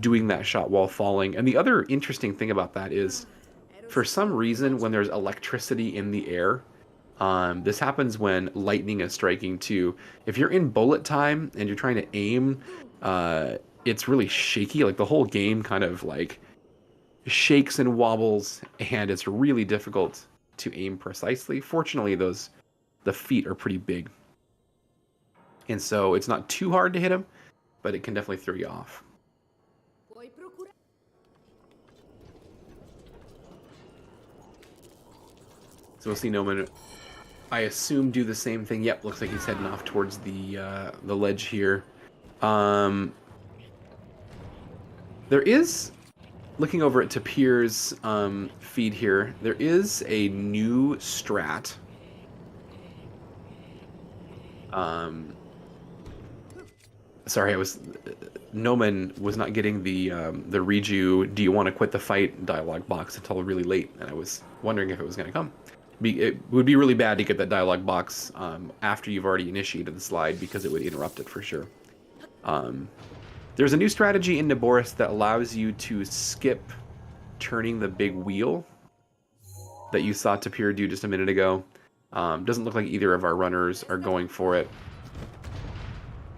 doing that shot while falling. And the other interesting thing about that is, for some reason, when there's electricity in the air, this happens when lightning is striking too. If you're in bullet time and you're trying to aim, it's really shaky. Like the whole game kind of like shakes and wobbles, and it's really difficult to aim precisely. Fortunately, the feet are pretty big, and so it's not too hard to hit him, but it can definitely throw you off. So we'll see Noman, I assume, do the same thing. Yep, looks like he's heading off towards the ledge here. There is, looking over at Tapir's feed here, there is a new strat. Sorry, Noman was not getting the read you, do you want to quit the fight dialogue box until really late, and I was wondering if it was going to come. It would be really bad to get that dialogue box after you've already initiated the slide, because it would interrupt it for sure. There's a new strategy in Naboris that allows you to skip turning the big wheel that you saw Tapir do just a minute ago. Doesn't look like either of our runners are going for it.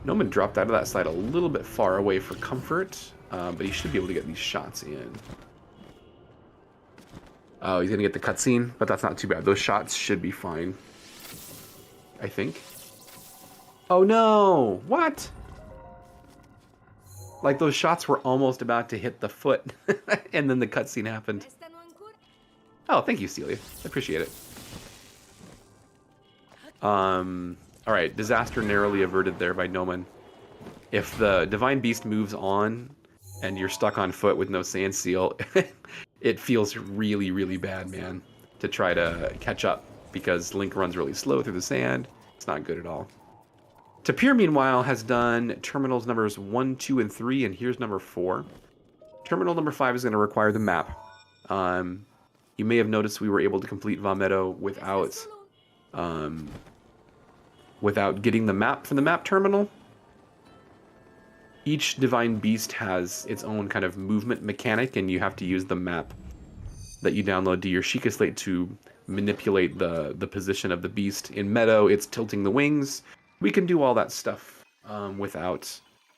Noman dropped out of that slide a little bit far away for comfort, but he should be able to get these shots in. Oh, he's going to get the cutscene, but that's not too bad. Those shots should be fine, I think. Oh no! What? Like those shots were almost about to hit the foot, and then the cutscene happened. Oh, thank you, Celia. I appreciate it. Alright, disaster narrowly averted there by Noman. If the Divine Beast moves on, and you're stuck on foot with no sand seal, it feels really, really bad, man, to try to catch up, because Link runs really slow through the sand. It's not good at all. Tapir, meanwhile, has done terminals numbers 1, 2, and 3, and here's number 4. Terminal number 5 is going to require the map. You may have noticed we were able to complete Vametto without getting the map from the map terminal. Each Divine Beast has its own kind of movement mechanic, and you have to use the map that you download to your Sheikah Slate to manipulate the position of the beast. In Meadow, it's tilting the wings. We can do all that stuff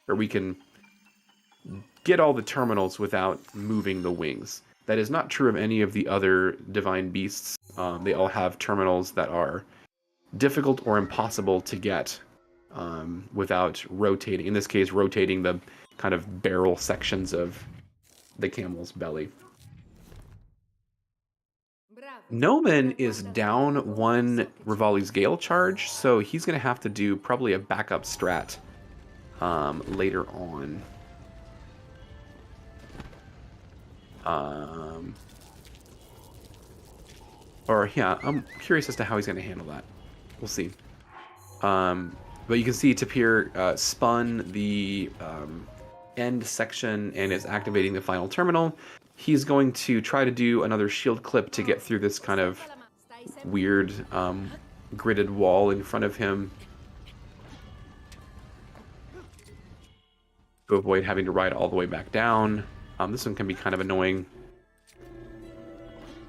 we can get all the terminals without moving the wings. That is not true of any of the other Divine Beasts. They all have terminals that are difficult or impossible to get without rotating. In this case, rotating the kind of barrel sections of the camel's belly. Noman is down 1 Rivali's Gale charge, so he's going to have to do probably a backup strat later on. Or yeah, I'm curious as to how he's going to handle that. We'll see. But you can see Tapir spun the end section and is activating the final terminal. He's going to try to do another shield clip to get through this kind of weird gridded wall in front of him, to avoid having to ride all the way back down. This one can be kind of annoying.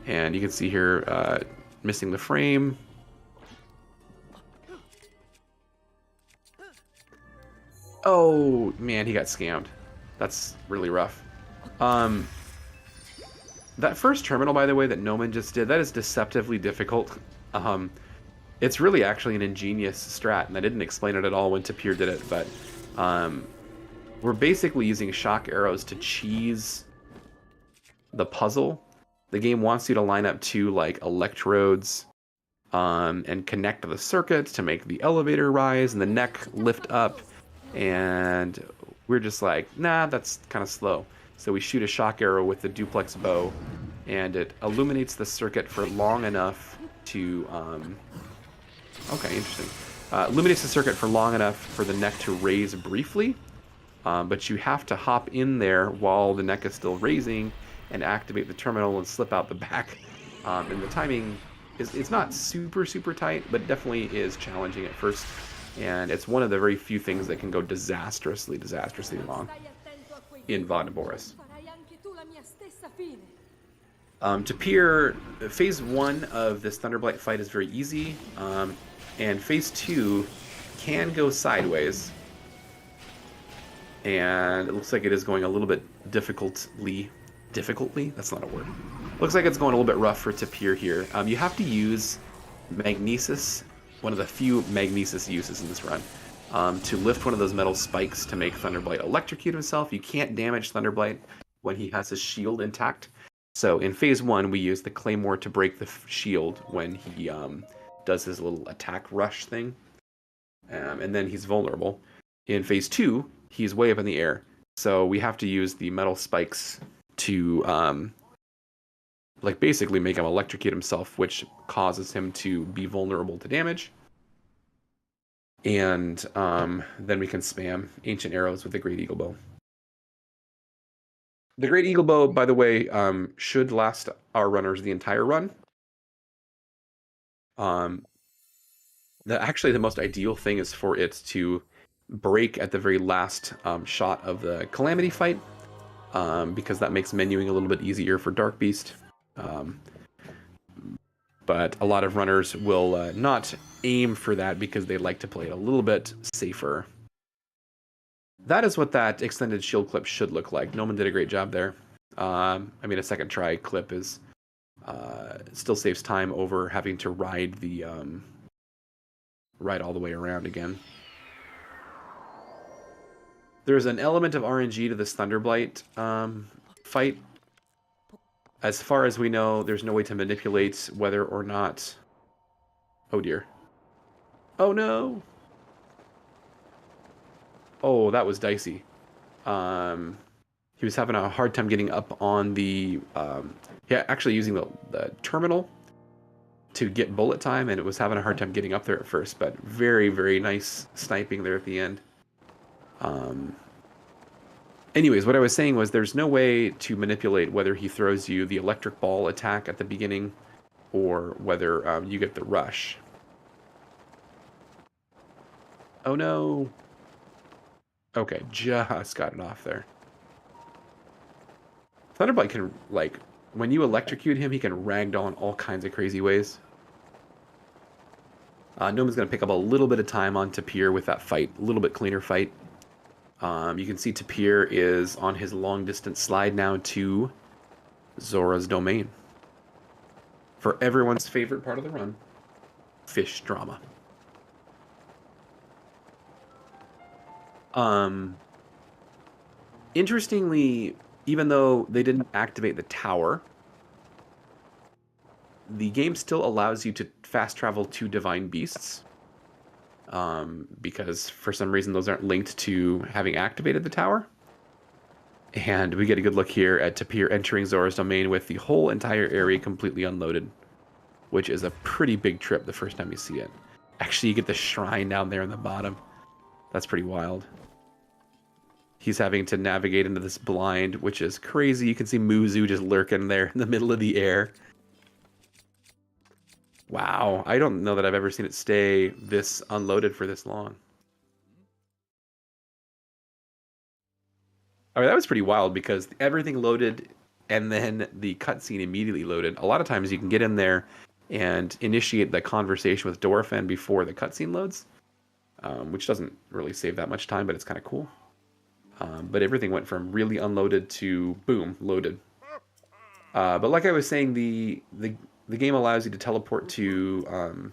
And you can see here, missing the frame. Oh, man, he got scammed. That's really rough. That first terminal, by the way, that Noman just did, that is deceptively difficult. It's really actually an ingenious strat, and I didn't explain it at all when Tapir did it, but we're basically using shock arrows to cheese the puzzle. The game wants you to line up two like electrodes and connect to the circuit to make the elevator rise and the neck lift up, and we're just like, nah, that's kind of slow. So we shoot a shock arrow with the duplex bow, and it illuminates the circuit for long enough to okay, interesting. Illuminates the circuit for long enough for the neck to raise briefly, but you have to hop in there while the neck is still raising and activate the terminal and slip out the back. And the timing it's not super tight, but definitely is challenging at first. And it's one of the very few things that can go disastrously long in Vaudemoris. Tapir, phase 1 of this Thunderblight fight is very easy, and phase 2 can go sideways. And it looks like it is going a little bit difficultly? That's not a word. Looks like it's going a little bit rough for Tapir here. You have to use Magnesis, one of the few Magnesis uses in this run, to lift one of those metal spikes to make Thunderblight electrocute himself. You can't damage Thunderblight when he has his shield intact. So in phase 1, we use the Claymore to break the shield when he does his little attack rush thing. And then he's vulnerable. In phase 2, he's way up in the air. So we have to use the metal spikes to like basically make him electrocute himself, which causes him to be vulnerable to damage. And then we can spam Ancient Arrows with the Great Eagle Bow. The Great Eagle Bow, by the way, should last our runners the entire run. Actually, the most ideal thing is for it to break at the very last shot of the Calamity fight, because that makes menuing a little bit easier for Dark Beast. But a lot of runners will not aim for that because they like to play it a little bit safer. That is what that extended shield clip should look like. Noman did a great job there. I mean, a second try clip is still saves time over having to ride the ride all the way around again. There's an element of RNG to this Thunderblight fight. As far as we know, there's no way to manipulate whether or not... Oh dear. Oh no! Oh, that was dicey. He was having a hard time getting up on the... yeah, actually using the terminal to get bullet time, and it was having a hard time getting up there at first, but very, very nice sniping there at the end. Anyways, what I was saying was there's no way to manipulate whether he throws you the electric ball attack at the beginning or whether you get the rush. Oh no! Okay, just got it off there. Thunderblight can, like, when you electrocute him, he can ragdoll in all kinds of crazy ways. Noman's going to pick up a little bit of time on Tapir with that fight, a little bit cleaner fight. You can see Tapir is on his long-distance slide now to Zora's Domain. For everyone's favorite part of the run, fish drama. Interestingly, even though they didn't activate the tower, the game still allows you to fast travel to Divine Beasts. Because for some reason those aren't linked to having activated the tower. And we get a good look here at Tapir entering Zora's Domain with the whole entire area completely unloaded, which is a pretty big trip the first time you see it. Actually, you get the shrine down there in the bottom. That's pretty wild. He's having to navigate into this blind, which is crazy. You can see Muzu just lurking there in the middle of the air. Wow, I don't know that I've ever seen it stay this unloaded for this long. I mean, that was pretty wild because everything loaded and then the cutscene immediately loaded. A lot of times you can get in there and initiate the conversation with Dorephan before the cutscene loads, which doesn't really save that much time, but it's kind of cool. But everything went from really unloaded to boom, loaded. But like I was saying, the the game allows you to teleport to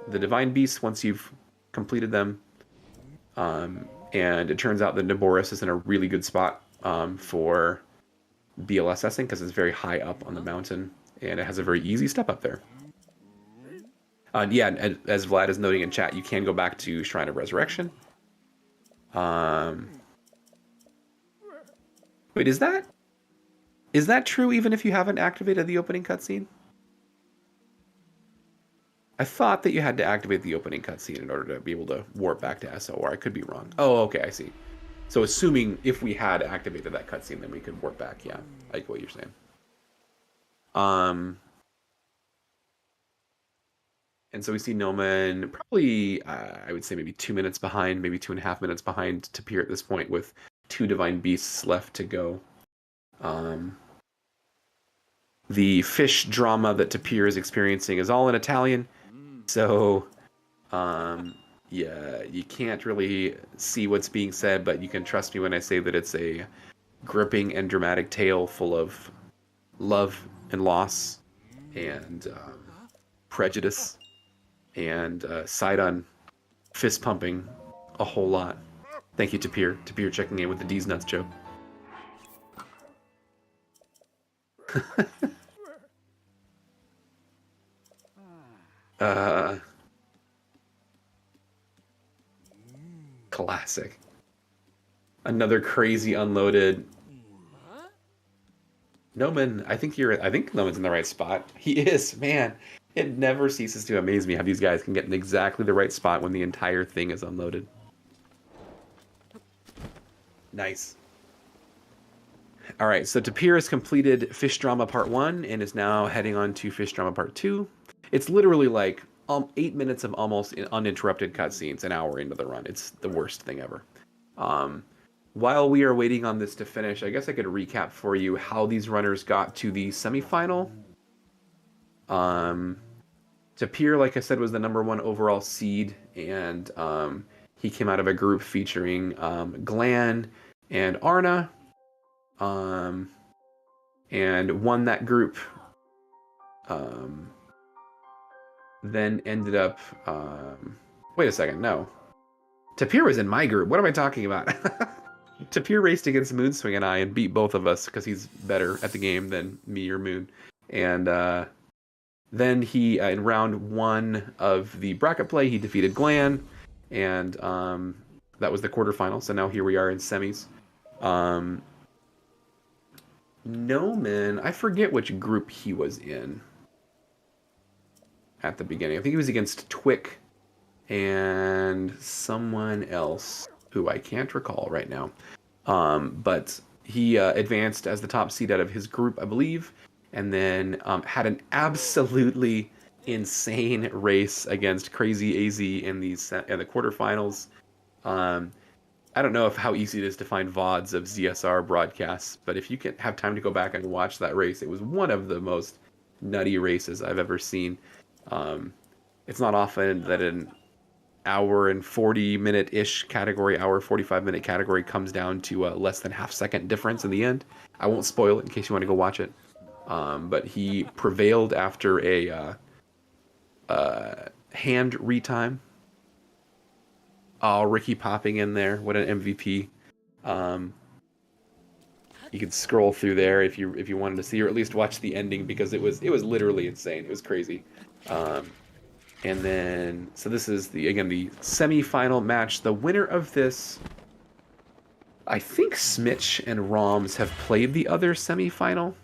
the Divine Beasts once you've completed them. And it turns out that Naboris is in a really good spot for BLSSing because it's very high up on the mountain and it has a very easy step up there. Yeah, and as Vlad is noting in chat, you can go back to Shrine of Resurrection. Wait, is that true even if you haven't activated the opening cutscene? I thought that you had to activate the opening cutscene in order to be able to warp back to SOR. I could be wrong. Oh, okay, I see. So assuming if we had activated that cutscene, then we could warp back. Yeah, I get what you're saying. And so we see Noman probably, I would say maybe 2 minutes behind, maybe 2.5 minutes behind Tapir at this point with 2 Divine Beasts left to go. The fish drama that Tapir is experiencing is all in Italian. So, yeah, you can't really see what's being said, but you can trust me when I say that it's a gripping and dramatic tale full of love and loss and prejudice and Sidon fist pumping a whole lot. Thank you, Tapir. Tapir checking in with the D's Nuts joke. Classic. Another crazy unloaded. Noman, I think Noman's in the right spot. He is, man. It never ceases to amaze me how these guys can get in exactly the right spot when the entire thing is unloaded. Nice. All right, so Tapir has completed Fish Drama Part 1 and is now heading on to Fish Drama Part 2. It's literally like 8 minutes of almost uninterrupted cutscenes an hour into the run. It's the worst thing ever. While we are waiting on this to finish, I guess I could recap for you how these runners got to the semifinal. Tapir, like I said, was the #1 overall seed, and he came out of a group featuring Glan and Arna, and won that group. Then ended up... wait a second, no. Tapir was in my group. What am I talking about? Tapir raced against Moonswing and I and beat both of us because he's better at the game than me or Moon. And then he, in round 1 of the bracket play, he defeated Glan. And that was the quarterfinal. So now here we are in semis. Noman, I forget which group he was in at the beginning. I think he was against Twick and someone else who I can't recall right now. But he advanced as the top seed out of his group, I believe, and then had an absolutely insane race against Crazy AZ in the quarterfinals. I don't know how easy it is to find VODs of ZSR broadcasts, but if you can have time to go back and watch that race, it was one of the most nutty races I've ever seen. It's not often that an hour and 40-minute-ish category, hour 45-minute category comes down to a less than half-second difference in the end. I won't spoil it in case you want to go watch it. But he prevailed after a hand retime. Oh, Ricky popping in there. What an MVP. You could scroll through there if you wanted to see, or at least watch the ending, because it was literally insane. It was crazy. And then, so this is the semi-final match. The winner of this, I think Smitch and Roms have played the other semi-final.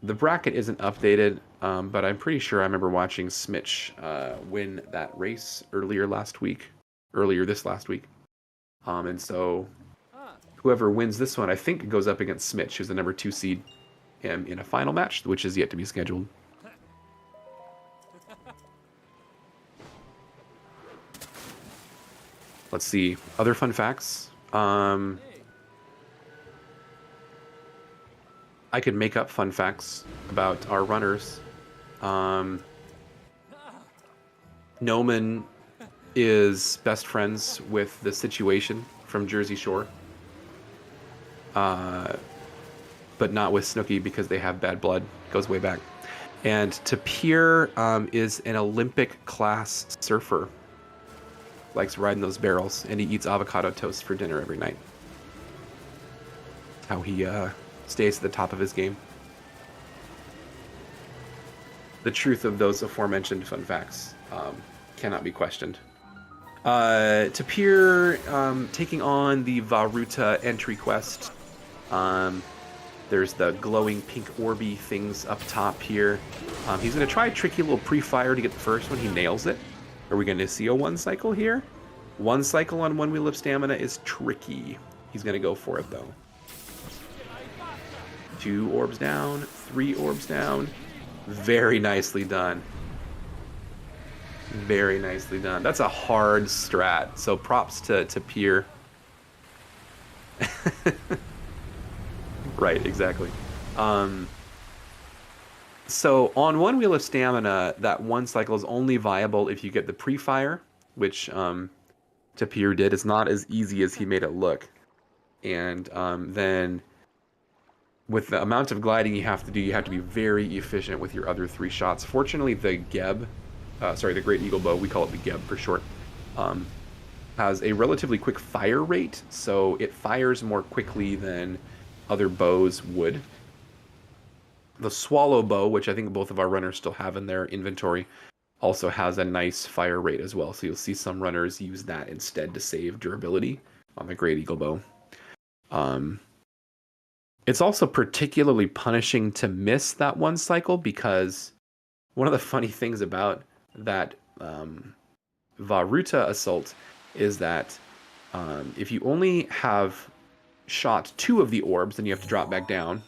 The bracket isn't updated, but I'm pretty sure I remember watching Smitch win that race earlier this last week. And so whoever wins this one, I think, goes up against Smitch, who's the #2 seed, in a final match, which is yet to be scheduled. Let's see. Other fun facts. I could make up fun facts about our runners. Noman is best friends with the Situation from Jersey Shore. But not with Snooki because they have bad blood. Goes way back. And Tapir is an Olympic-class surfer. Likes riding those barrels, and he eats avocado toast for dinner every night. How he stays at the top of his game. The truth of those aforementioned fun facts cannot be questioned. Tapir taking on the Varuta entry quest. There's the glowing pink orby things up top here. He's going to try a tricky little pre-fire to get the first one. He nails it. Are we going to see a one cycle here? One cycle on one wheel of stamina is tricky. He's going to go for it, though. 2 orbs down, 3 orbs down. Very nicely done. Very nicely done. That's a hard strat, so props to Tapir. Right, exactly. So on one wheel of stamina, that one cycle is only viable if you get the pre-fire, which Tapir did. It's not as easy as he made it look. And then with the amount of gliding you have to do, you have to be very efficient with your other 3 shots. Fortunately, the Geb, the Great Eagle Bow, we call it the Geb for short, has a relatively quick fire rate, so it fires more quickly than other bows would. The Swallow Bow, which I think both of our runners still have in their inventory, also has a nice fire rate as well, so you'll see some runners use that instead to save durability on the Great Eagle Bow. It's also particularly punishing to miss that one cycle, because one of the funny things about that Varuta assault is that if you only have shot 2 of the orbs, then you have to drop back down.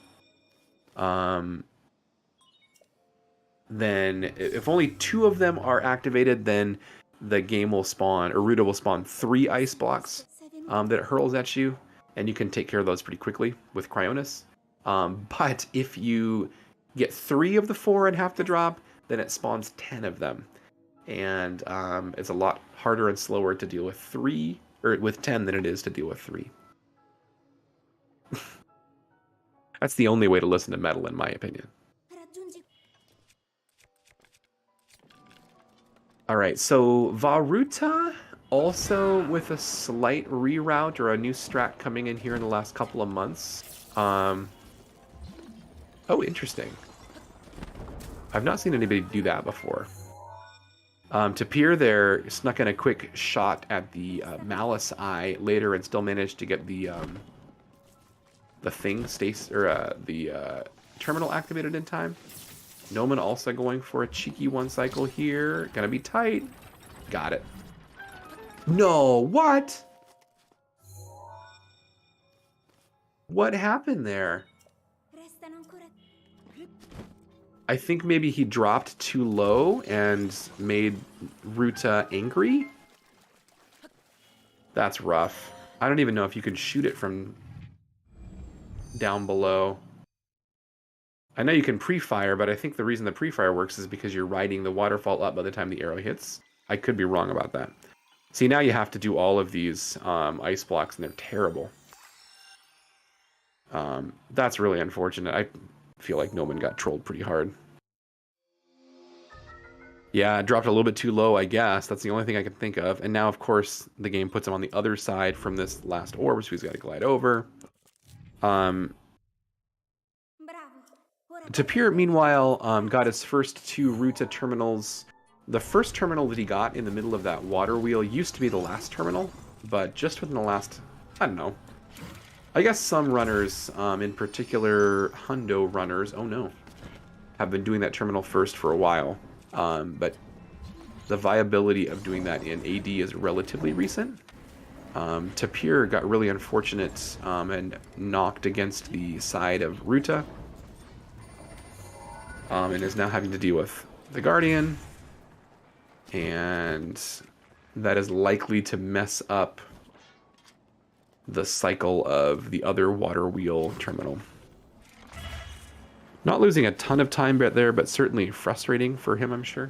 Then if only 2 of them are activated, then the game will spawn, or Ruta will spawn 3 ice blocks that it hurls at you, and you can take care of those pretty quickly with Cryonis. But if you get 3 of the 4 and have to drop, then it spawns 10 of them. And it's a lot harder and slower to deal with 3, or with 10 than it is to deal with 3. That's the only way to listen to metal, in my opinion. Alright, so Varuta, also with a slight reroute or a new strat coming in here in the last couple of months. Oh, interesting. I've not seen anybody do that before. Tapir there snuck in a quick shot at the Malice Eye later and still managed to get the terminal activated in time. Noman also going for a cheeky one cycle here. Gonna be tight. Got it. No, what? What happened there? I think maybe he dropped too low and made Ruta angry. That's rough. I don't even know if you can shoot it from down below. I know you can pre-fire, but I think the reason the pre-fire works is because you're riding the waterfall up by the time the arrow hits. I could be wrong about that. See, now you have to do all of these ice blocks, and they're terrible. That's really unfortunate. I feel like Noman got trolled pretty hard. Yeah, dropped a little bit too low, I guess. That's the only thing I can think of. And now, of course, the game puts him on the other side from this last orb, so he's got to glide over. Tapir, meanwhile, got his first 2 Ruta terminals. The first terminal that he got in the middle of that water wheel used to be the last terminal, but just within the last, I don't know. I guess some runners, in particular Hundo runners, oh no, have been doing that terminal first for a while. But the viability of doing that in AD is relatively recent. Tapir got really unfortunate and knocked against the side of Ruta. And is now having to deal with the Guardian. And that is likely to mess up the cycle of the other water wheel terminal. Not losing a ton of time there, but certainly frustrating for him, I'm sure.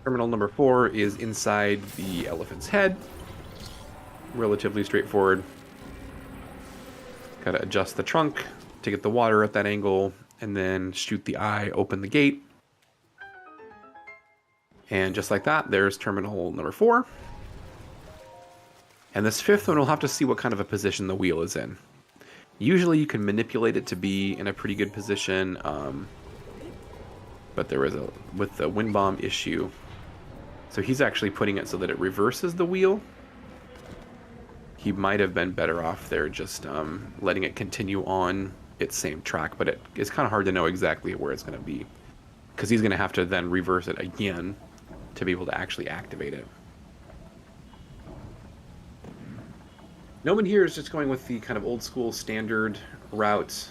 Terminal number 4 is inside the elephant's head. Relatively straightforward. Gotta adjust the trunk to get the water at that angle, and then shoot the eye, open the gate. And just like that, there's terminal number 4. And this 5th one, we'll have to see what kind of a position the wheel is in. Usually you can manipulate it to be in a pretty good position, but there was with the wind bomb issue. So he's actually putting it so that it reverses the wheel. He might have been better off there just letting it continue on its same track, but it's kind of hard to know exactly where it's going to be, because he's going to have to then reverse it again to be able to actually activate it. Noman here is just going with the kind of old school standard route.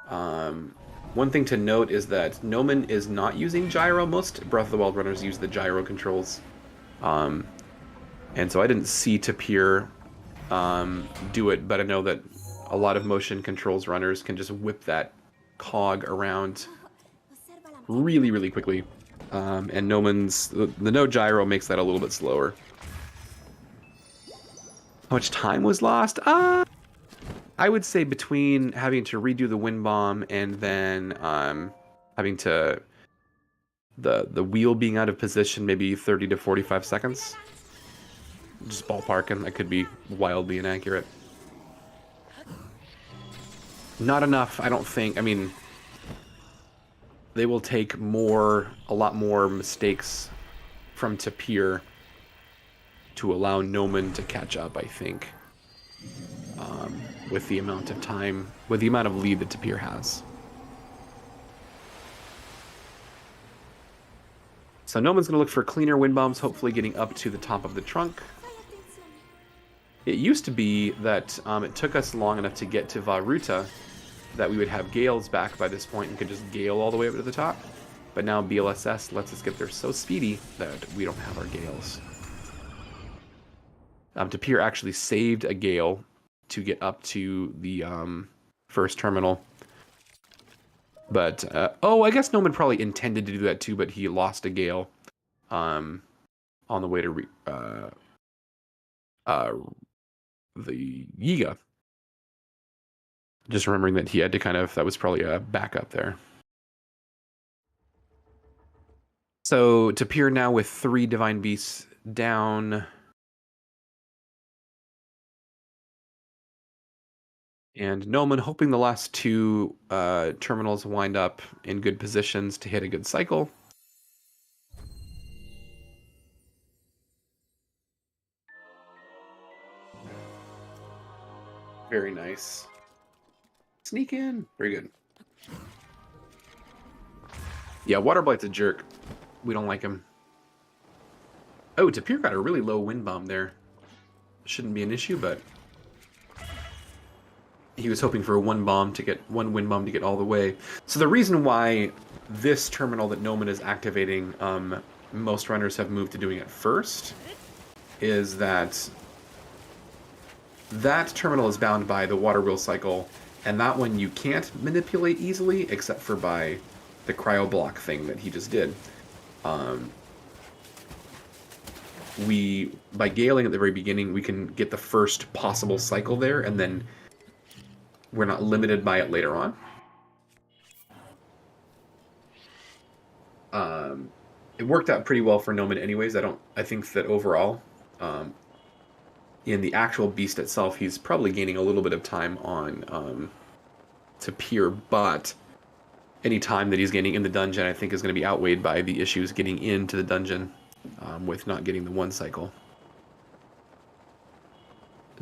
One thing to note is that Noman is not using gyro. Most Breath of the Wild runners use the gyro controls. And so I didn't see Tapir do it, but I know that a lot of motion controls runners can just whip that cog around really, really quickly. And Noman's, the no gyro makes that a little bit slower. How much time was lost? I would say between having to redo the wind bomb and then having to the wheel being out of position, maybe 30 to 45 seconds. Just ballparking. That could be wildly inaccurate. Not enough, I don't think. I mean, they will take a lot more mistakes from Tapir to allow Noman to catch up, I think, with the amount of time, with the amount of lead that Tapir has. So Noman's going to look for cleaner wind bombs, hopefully getting up to the top of the trunk. It used to be that it took us long enough to get to Varuta that we would have gales back by this point and could just gale all the way up to the top. But now BLSS lets us get there so speedy that we don't have our gales. Tapir actually saved a gale to get up to the first terminal. But, I guess Noman probably intended to do that too, but he lost a gale on the way to the Yiga. Just remembering that he had to that was probably a backup there. So Tapir now with 3 Divine Beasts down. And Noman hoping the last 2 terminals wind up in good positions to hit a good cycle. Very nice. Sneak in. Very good. Yeah, Waterblight's a jerk. We don't like him. Oh, Tapir got a really low wind bomb there. Shouldn't be an issue, but he was hoping for one wind bomb to get all the way. So the reason why this terminal that Noman is activating, most runners have moved to doing it first, is that terminal is bound by the water wheel cycle, and that one you can't manipulate easily except for by the cryo block thing that he just did. By galing at the very beginning, we can get the first possible cycle there, and then we're not limited by it later on. It worked out pretty well for Noman anyways. I think that overall, in the actual beast itself, he's probably gaining a little bit of time on Tapir, but any time that he's gaining in the dungeon, I think, is going to be outweighed by the issues getting into the dungeon with not getting the one cycle.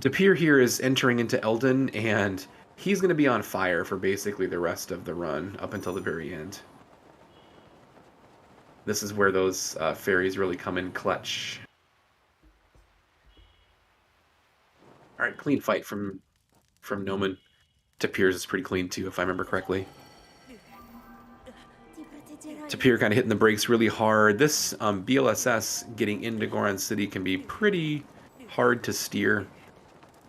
Tapir here is entering into Eldon, and he's going to be on fire for basically the rest of the run up until the very end. This is where those fairies really come in clutch. All right, clean fight from Noman. Tapir's is pretty clean too, if I remember correctly. Tapir kind of hitting the brakes really hard. This BLSS getting into Goron City can be pretty hard to steer.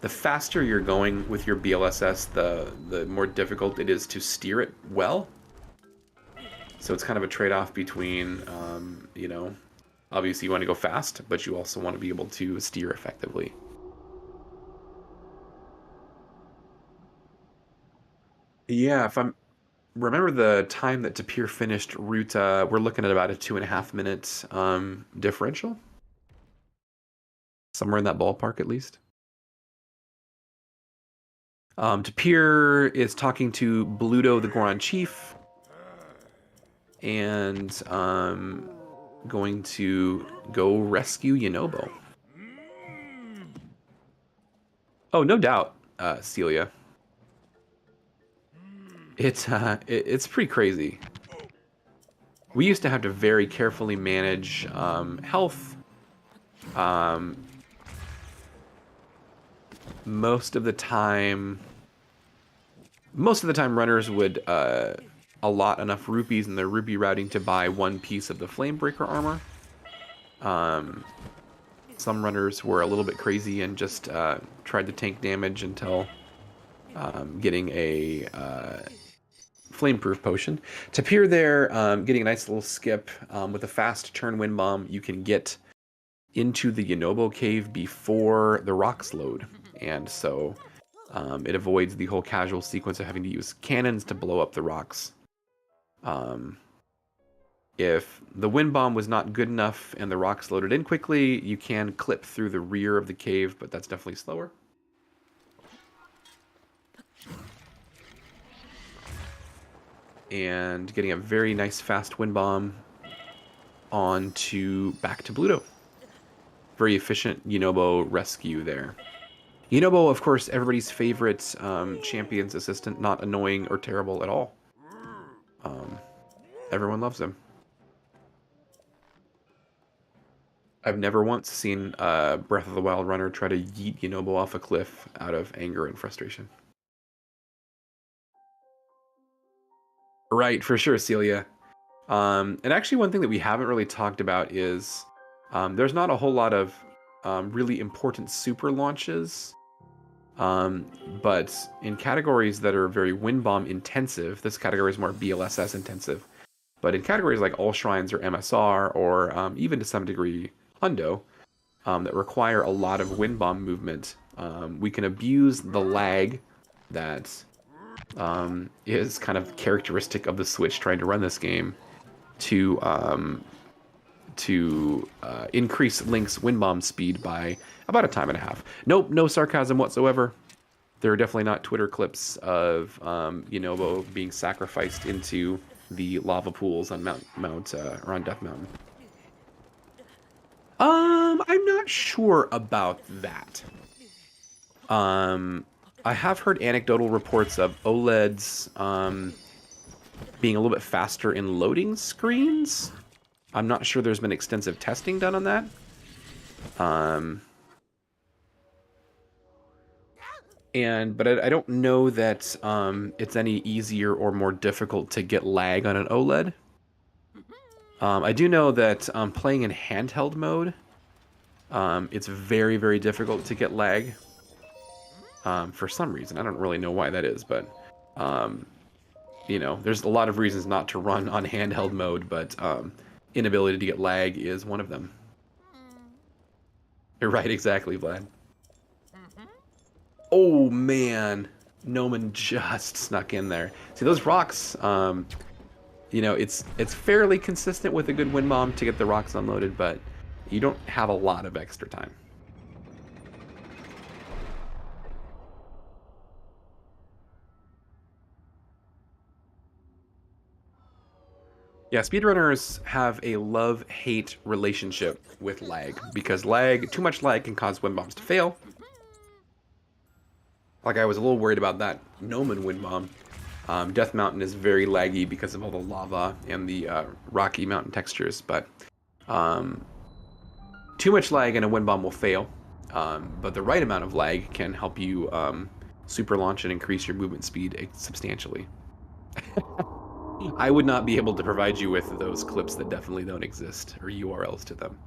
The faster you're going with your BLSS, the more difficult it is to steer it well. So it's kind of a trade-off between, Obviously, you want to go fast, but you also want to be able to steer effectively. Yeah, if I'm remember the time that Tapir finished route, we're looking at about a 2.5 minute differential, somewhere in that ballpark at least. Tapir is talking to Bluto, the Goron chief, and going to go rescue Yunobo. Oh, no doubt, Celia. It's pretty crazy. We used to have to very carefully manage health. Most of the time, runners would allot enough rupees in their rupee routing to buy one piece of the Flamebreaker armor. Some runners were a little bit crazy and just tried to tank damage until getting a flameproof potion. Tapir there, getting a nice little skip with a fast turn wind bomb. You can get into the Yunobo cave before the rocks load, and so it avoids the whole casual sequence of having to use cannons to blow up the rocks. If the wind bomb was not good enough and the rocks loaded in quickly, you can clip through the rear of the cave, but that's definitely slower. And getting a very nice fast wind bomb back to Bluto. Very efficient Yunobo rescue there. Yunobo, of course, everybody's favorite champion's assistant, not annoying or terrible at all. Everyone loves him. I've never once seen a Breath of the Wild runner try to yeet Yunobo off a cliff out of anger and frustration. Right, for sure, Celia. And actually, one thing that we haven't really talked about is there's not a whole lot of really important super launches. But in categories that are very wind bomb intensive, this category is more BLSS intensive. But in categories like All Shrines or MSR, or even to some degree Hundo, that require a lot of wind bomb movement, we can abuse the lag that is kind of characteristic of the Switch trying to run this game to increase Link's wind bomb speed by about a time and a half. Nope, no sarcasm whatsoever. There are definitely not Twitter clips of Yunobo being sacrificed into the lava pools on or on Death Mountain. I'm not sure about that. I have heard anecdotal reports of OLEDs being a little bit faster in loading screens. I'm not sure there's been extensive testing done on that. But I don't know that it's any easier or more difficult to get lag on an OLED. I do know that playing in handheld mode, it's very, very difficult to get lag. For some reason, I don't really know why that is, but there's a lot of reasons not to run on handheld mode, but inability to get lag is one of them. You're right, exactly, Vlad. Oh man, Noman just snuck in there. See those rocks? It's fairly consistent with a good wind bomb to get the rocks unloaded, but you don't have a lot of extra time. Yeah, speedrunners have a love-hate relationship with lag, because too much lag can cause wind bombs to fail. Like, I was a little worried about that Noman wind bomb. Death Mountain is very laggy because of all the lava and the rocky mountain textures, but too much lag and a wind bomb will fail. But the right amount of lag can help you super launch and increase your movement speed substantially. I would not be able to provide you with those clips that definitely don't exist, or URLs to them.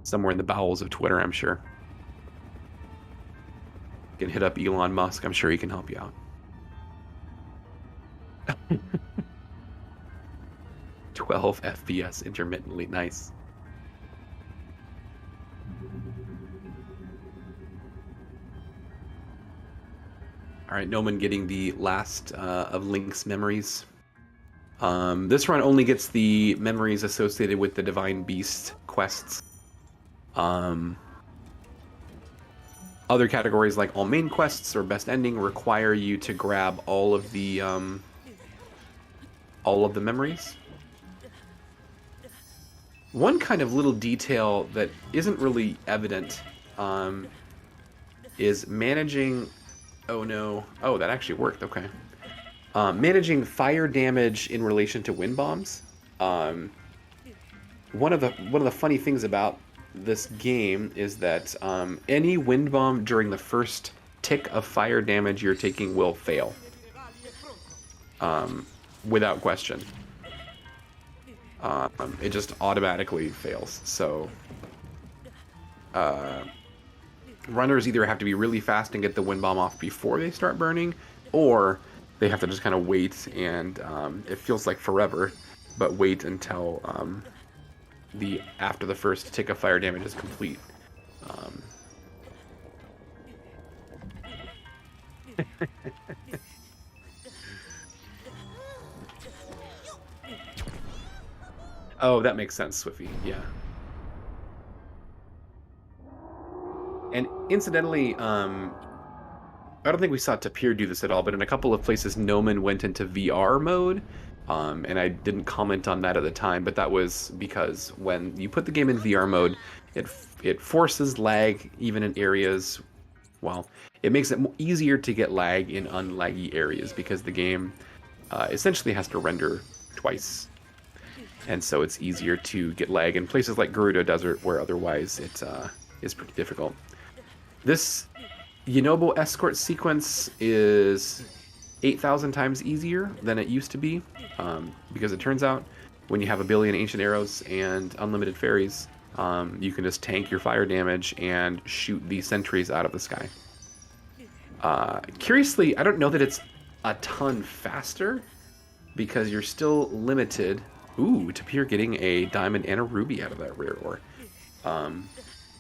Somewhere in the bowels of Twitter, I'm sure. You can hit up Elon Musk, I'm sure he can help you out. 12 FPS intermittently. Nice. All right, Noman getting the last of Link's memories. This run only gets the memories associated with the Divine Beast quests. Other categories like all main quests or best ending require you to grab all of the memories. One kind of little detail that isn't really evident is managing. Oh no! Oh, that actually worked. Okay. Managing fire damage in relation to wind bombs. One of the funny things about this game is that any wind bomb during the first tick of fire damage you're taking will fail, without question. It just automatically fails. So runners either have to be really fast and get the wind bomb off before they start burning, or they have to just kind of wait, and it feels like forever, but wait until after the first tick of fire damage is complete. Oh, that makes sense, Swiffy. Yeah. And incidentally, I don't think we saw Tapir do this at all, but in a couple of places, Noman went into VR mode, and I didn't comment on that at the time, but that was because when you put the game in VR mode, it forces lag even in areas. Well, it makes it easier to get lag in unlaggy areas because the game essentially has to render twice. And so it's easier to get lag in places like Gerudo Desert, where otherwise it is pretty difficult. This Yunobo escort sequence is 8,000 times easier than it used to be, because it turns out when you have a billion ancient arrows and unlimited fairies, you can just tank your fire damage and shoot the sentries out of the sky. Curiously, I don't know that it's a ton faster, because you're still limited. Ooh, Tapir getting a diamond and a ruby out of that rare ore.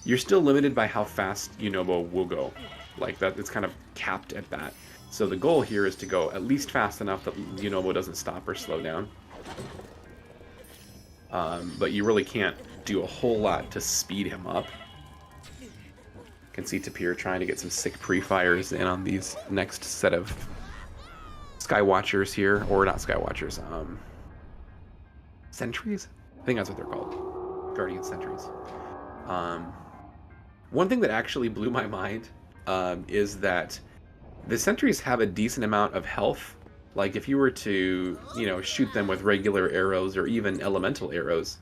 You're still limited by how fast Yunobo will go. Like that, it's kind of capped at that. So the goal here is to go at least fast enough that Yunobo doesn't stop or slow down. But you really can't do a whole lot to speed him up. You can see Tapir trying to get some sick pre-fires in on these next set of Skywatchers here, or not Skywatchers, sentries? I think that's what they're called. Guardian sentries. One thing that actually blew my mind is that the sentries have a decent amount of health. Like if you were to, shoot them with regular arrows or even elemental arrows,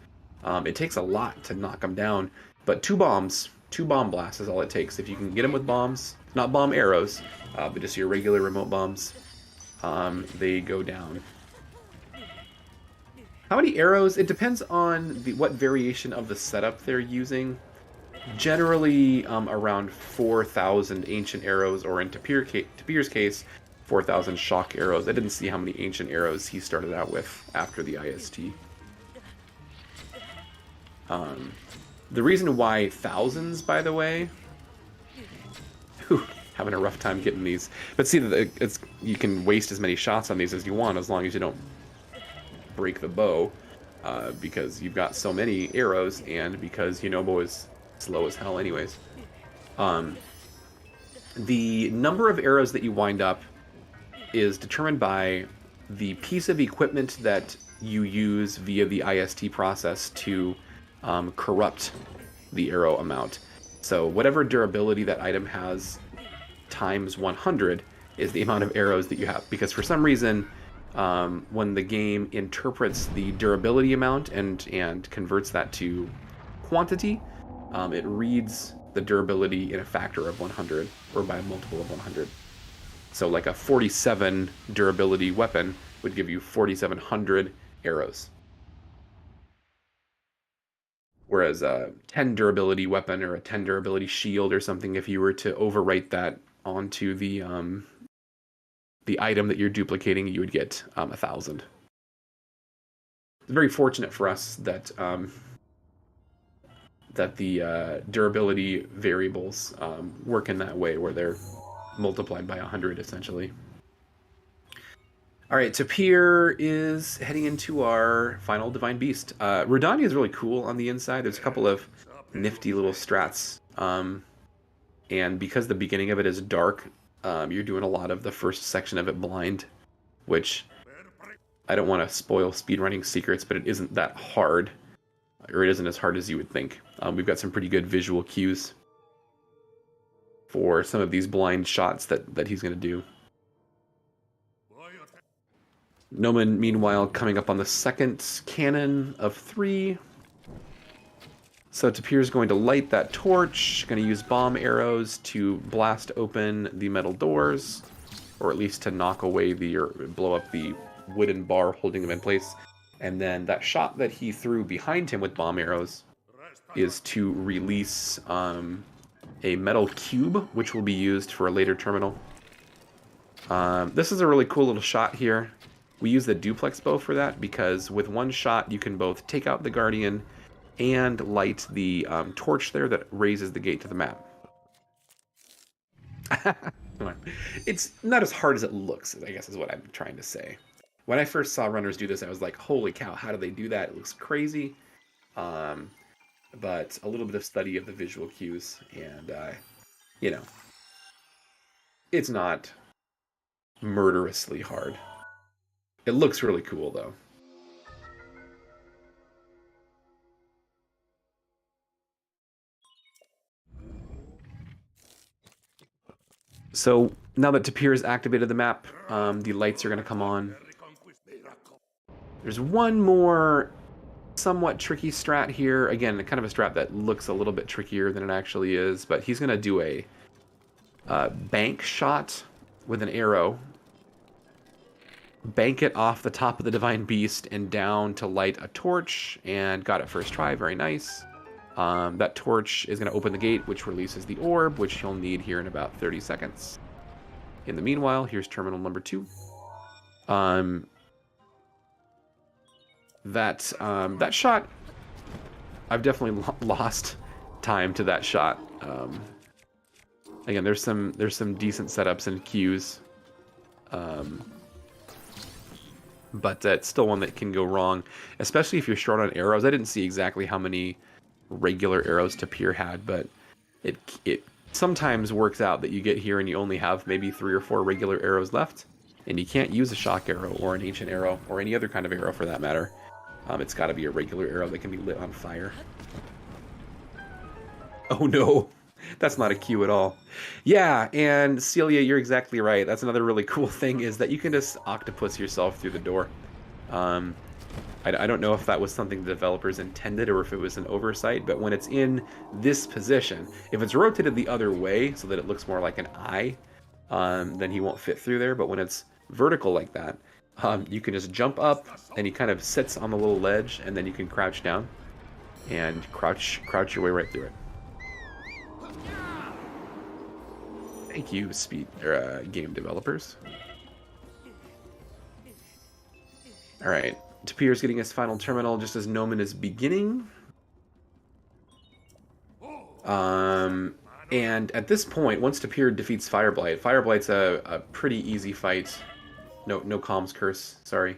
it takes a lot to knock them down. But two bomb blasts is all it takes. If you can get them with bombs, not bomb arrows, but just your regular remote bombs, they go down. How many arrows? It depends on what variation of the setup they're using. Generally, around 4,000 ancient arrows, or in Tapir's case, 4,000 shock arrows. I didn't see how many ancient arrows he started out with after the IST. The reason why thousands, by the way, having a rough time getting these. But see, you can waste as many shots on these as you want, as long as you don't break the bow, because you've got so many arrows, and because Yunobo is slow as hell anyways. The number of arrows that you wind up is determined by the piece of equipment that you use via the IST process to corrupt the arrow amount. So whatever durability that item has times 100 is the amount of arrows that you have, because for some reason when the game interprets the durability amount and converts that to quantity, it reads the durability in a factor of 100, or by a multiple of 100. So like a 47 durability weapon would give you 4,700 arrows. Whereas a 10 durability weapon or a 10 durability shield or something, if you were to overwrite that onto the item that you're duplicating, you would get 1,000. it's very fortunate for us that that the durability variables work in that way, where they're multiplied by 100 essentially. All right, Tapir is heading into our final Divine Beast. Rodania is really cool on the inside. There's a couple of nifty little strats. And because the beginning of it is dark, you're doing a lot of the first section of it blind, which I don't want to spoil speedrunning secrets, but it isn't that hard, or it isn't as hard as you would think. We've got some pretty good visual cues for some of these blind shots that he's going to do. Noman, meanwhile, coming up on the second cannon of 3. So Tapir's going to light that torch, going to use bomb arrows to blast open the metal doors, or at least to knock away or blow up the wooden bar holding them in place. And then that shot that he threw behind him with bomb arrows is to release a metal cube, which will be used for a later terminal. This is a really cool little shot here. We use the duplex bow for that because with one shot you can both take out the Guardian and light the torch there that raises the gate to the map. It's not as hard as it looks, I guess is what I'm trying to say. When I first saw runners do this, I was like, holy cow, how do they do that? It looks crazy. But a little bit of study of the visual cues, and, you know, it's not murderously hard. It looks really cool, though. So now that Tapir has activated the map, the lights are going to come on. There's one more somewhat tricky strat here. Again, kind of a strat that looks a little bit trickier than it actually is, but he's going to do a bank shot with an arrow. Bank it off the top of the Divine Beast and down to light a torch, and got it first try. Very nice. That torch is going to open the gate, which releases the orb, which he'll need here in about 30 seconds. In the meanwhile, here's terminal number 2. That shot, I've definitely lost time to that shot. Again, there's some decent setups and cues, but it's still one that can go wrong, especially if you're short on arrows. I didn't see exactly how many regular arrows Tapir had, but it sometimes works out that you get here and you only have maybe 3 or 4 regular arrows left, and you can't use a shock arrow or an ancient arrow or any other kind of arrow for that matter. It's got to be a regular arrow that can be lit on fire. Oh no, that's not a cue at all. Yeah, and Celia, you're exactly right. That's another really cool thing, is that you can just octopus yourself through the door. I don't know if that was something the developers intended or if it was an oversight, but when it's in this position, if it's rotated the other way so that it looks more like an eye, then he won't fit through there. But when it's vertical like that, you can just jump up, and he kind of sits on the little ledge, and then you can crouch down and crouch your way right through it. Thank you, game developers. All right, Tapir's getting his final terminal just as Noman is beginning. And at this point, once Tapir defeats Fireblight, Fireblight's a pretty easy fight. No comms curse, sorry.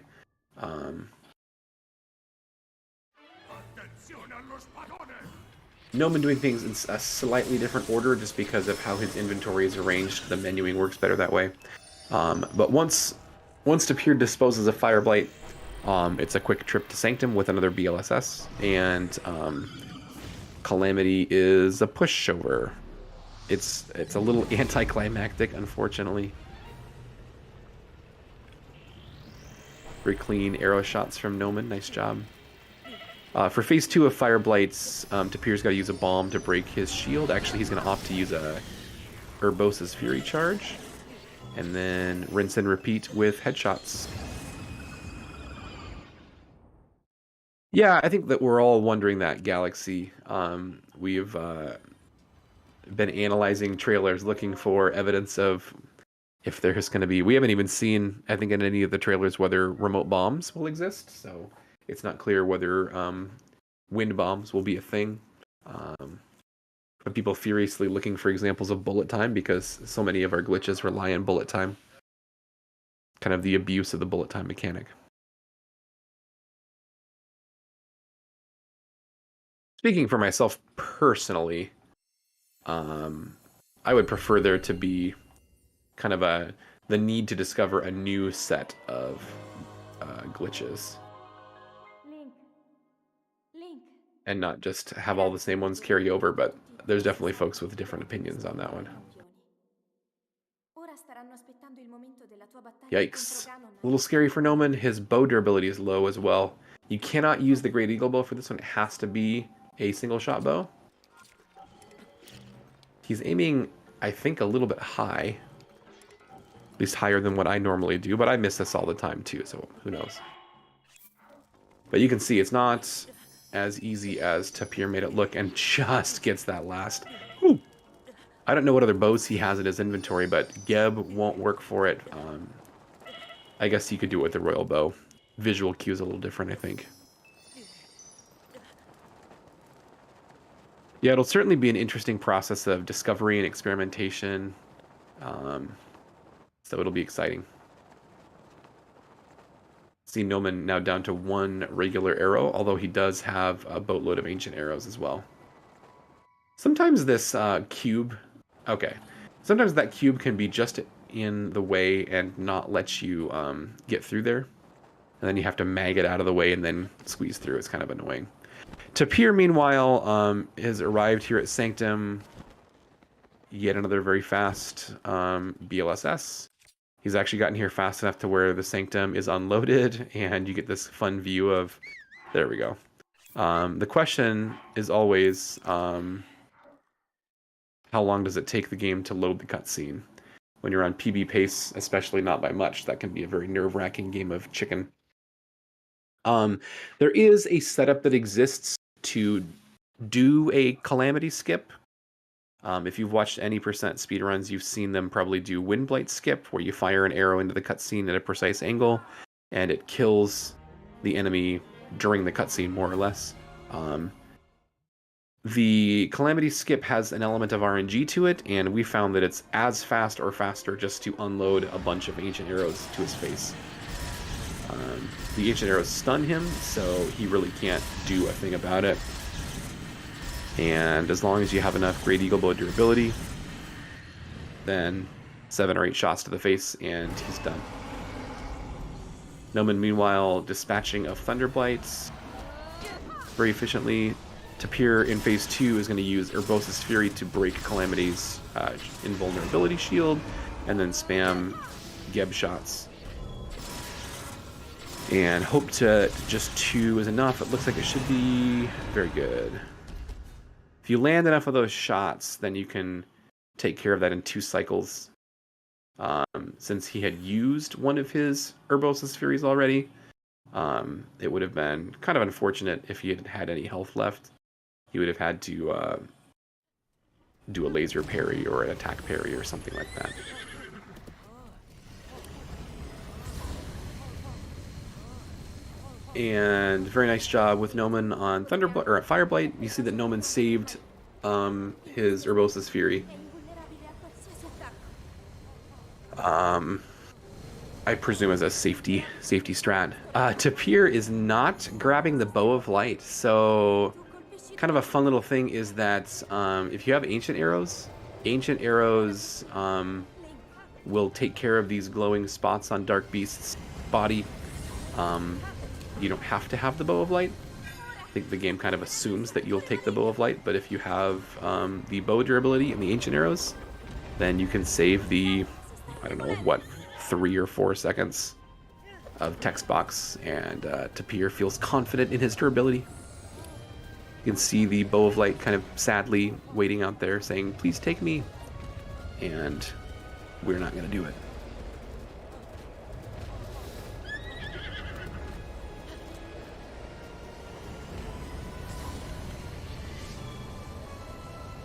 Noman doing things in a slightly different order just because of how his inventory is arranged. The menuing works better that way. But once Tapir disposes of Fireblight, it's a quick trip to Sanctum with another BLSS, and Calamity is a pushover. It's a little anticlimactic, unfortunately. Very clean arrow shots from Noman. Nice job. For phase 2 of Fireblight's, Tapir's got to use a bomb to break his shield. Actually, he's going to opt to use a Urbosa's Fury Charge, and then rinse and repeat with headshots. Yeah, I think that we're all wondering that, Galaxy. We've been analyzing trailers looking for evidence of if there's going to be... We haven't even seen, I think, in any of the trailers whether remote bombs will exist, so It's not clear whether wind bombs will be a thing. But people furiously looking for examples of bullet time because so many of our glitches rely on bullet time. Kind of the abuse of the bullet time mechanic. Speaking for myself personally, I would prefer there to be kind of the need to discover a new set of glitches. And not just have all the same ones carry over, but there's definitely folks with different opinions on that one. Yikes. A little scary for Noman. His bow durability is low as well. You cannot use the Great Eagle bow for this one. It has to be a single shot bow. He's aiming, I think, a little bit high. At least higher than what I normally do, but I miss this all the time too, so who knows. But you can see it's not as easy as Tapir made it look, and just gets that last. Ooh. I don't know what other bows he has in his inventory, but Geb won't work for it. I guess you could do it with the Royal Bow. Visual cue is a little different, I think. Yeah, it'll certainly be an interesting process of discovery and experimentation. So it'll be exciting. See Noman now down to 1 regular arrow, although he does have a boatload of ancient arrows as well. Sometimes this cube... Okay. Sometimes that cube can be just in the way and not let you get through there. And then you have to mag it out of the way and then squeeze through. It's kind of annoying. Tapir, meanwhile, has arrived here at Sanctum. Yet another very fast BLSS. He's actually gotten here fast enough to where the Sanctum is unloaded, and you get this fun view of... There we go. The question is always, how long does it take the game to load the cutscene? When you're on PB pace, especially not by much, that can be a very nerve-wracking game of chicken. There is a setup that exists to do a calamity skip. If you've watched any percent speedruns, you've seen them probably do Windblight skip, where you fire an arrow into the cutscene at a precise angle, and it kills the enemy during the cutscene, more or less. The calamity skip has an element of RNG to it, and we found that it's as fast or faster just to unload a bunch of ancient arrows to his face. The ancient arrows stun him, so he really can't do a thing about it. And as long as you have enough Great Eagle Bow durability, then 7 or 8 shots to the face, and he's done. Noman, meanwhile, dispatching of Thunderblights very efficiently. Tapir in Phase 2 is going to use Urbosa's Fury to break Calamity's invulnerability shield, and then spam Geb shots. And hope to just 2 is enough. It looks like it should be very good. If you land enough of those shots, then you can take care of that in 2 cycles. Since he had used one of his Urbosa's Furies already, it would have been kind of unfortunate if he had had any health left. He would have had to do a laser parry or an attack parry or something like that. And very nice job with Noman on Thunderblight or Fireblight. You see that Noman saved his Urbosa's Fury. I presume as a safety strat. Tapir is not grabbing the Bow of Light, so kind of a fun little thing is that if you have ancient arrows will take care of these glowing spots on Dark Beast's body. You don't have to have the Bow of Light. I think the game kind of assumes that you'll take the Bow of Light, but if you have the bow durability and the ancient arrows, then you can save the, I don't know, what, 3 or 4 seconds of text box, and Tapir feels confident in his durability. You can see the Bow of Light kind of sadly waiting out there saying, please take me, and we're not going to do it.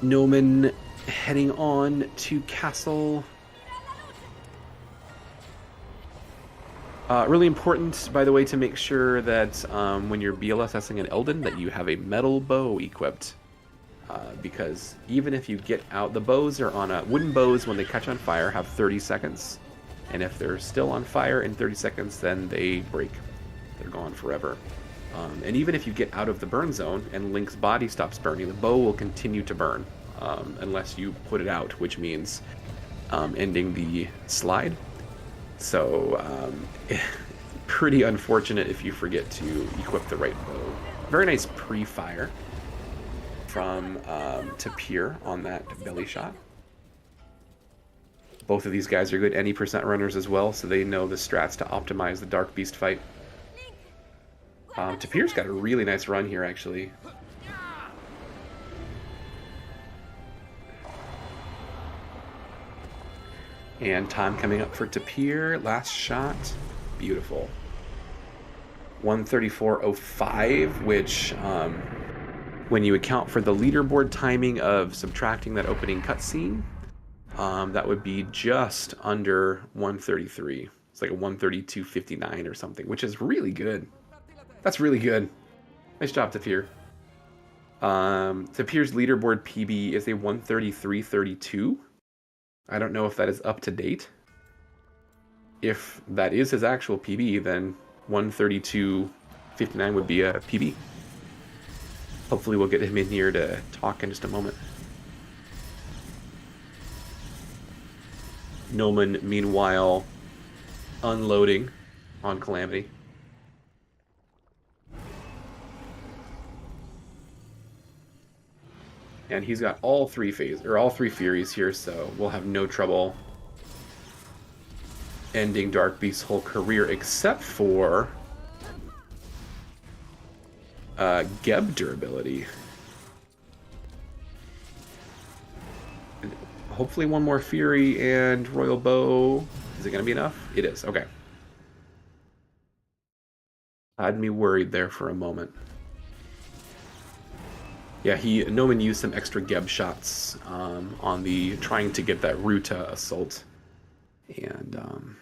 Noman heading on to Castle. Really important, by the way, to make sure that when you're BLSSing an Elden, that you have a metal bow equipped. Because even if you get out, the bows are on a wooden bows when they catch on fire have 30 seconds, and if they're still on fire in 30 seconds, then they break. They're gone forever. And even if you get out of the burn zone and Link's body stops burning, the bow will continue to burn unless you put it out, which means ending the slide. So pretty unfortunate if you forget to equip the right bow. Very nice pre-fire from Tapir on that belly shot. Both of these guys are good any percent runners as well, so they know the strats to optimize the Dark Beast fight. Tapir's got a really nice run here, actually. And time coming up for Tapir. Last shot. Beautiful. 134.05, which, when you account for the leaderboard timing of subtracting that opening cutscene, that would be just under 133. It's like a 132.59 or something, which is really good. That's really good. Nice job, Tapir. Tapir's leaderboard PB is a 133.32. I don't know if that is up to date. If that is his actual PB, then 132.59 would be a PB. Hopefully we'll get him in here to talk in just a moment. Noman, meanwhile, unloading on Calamity. And he's got all three Furies here, so we'll have no trouble ending Dark Beast's whole career, except for Geb durability. Hopefully one more Fury and Royal Bow. Is it going to be enough? It is. Okay. Had me worried there for a moment. Yeah, Noman used some extra Geb shots on the trying to get that Ruta assault, and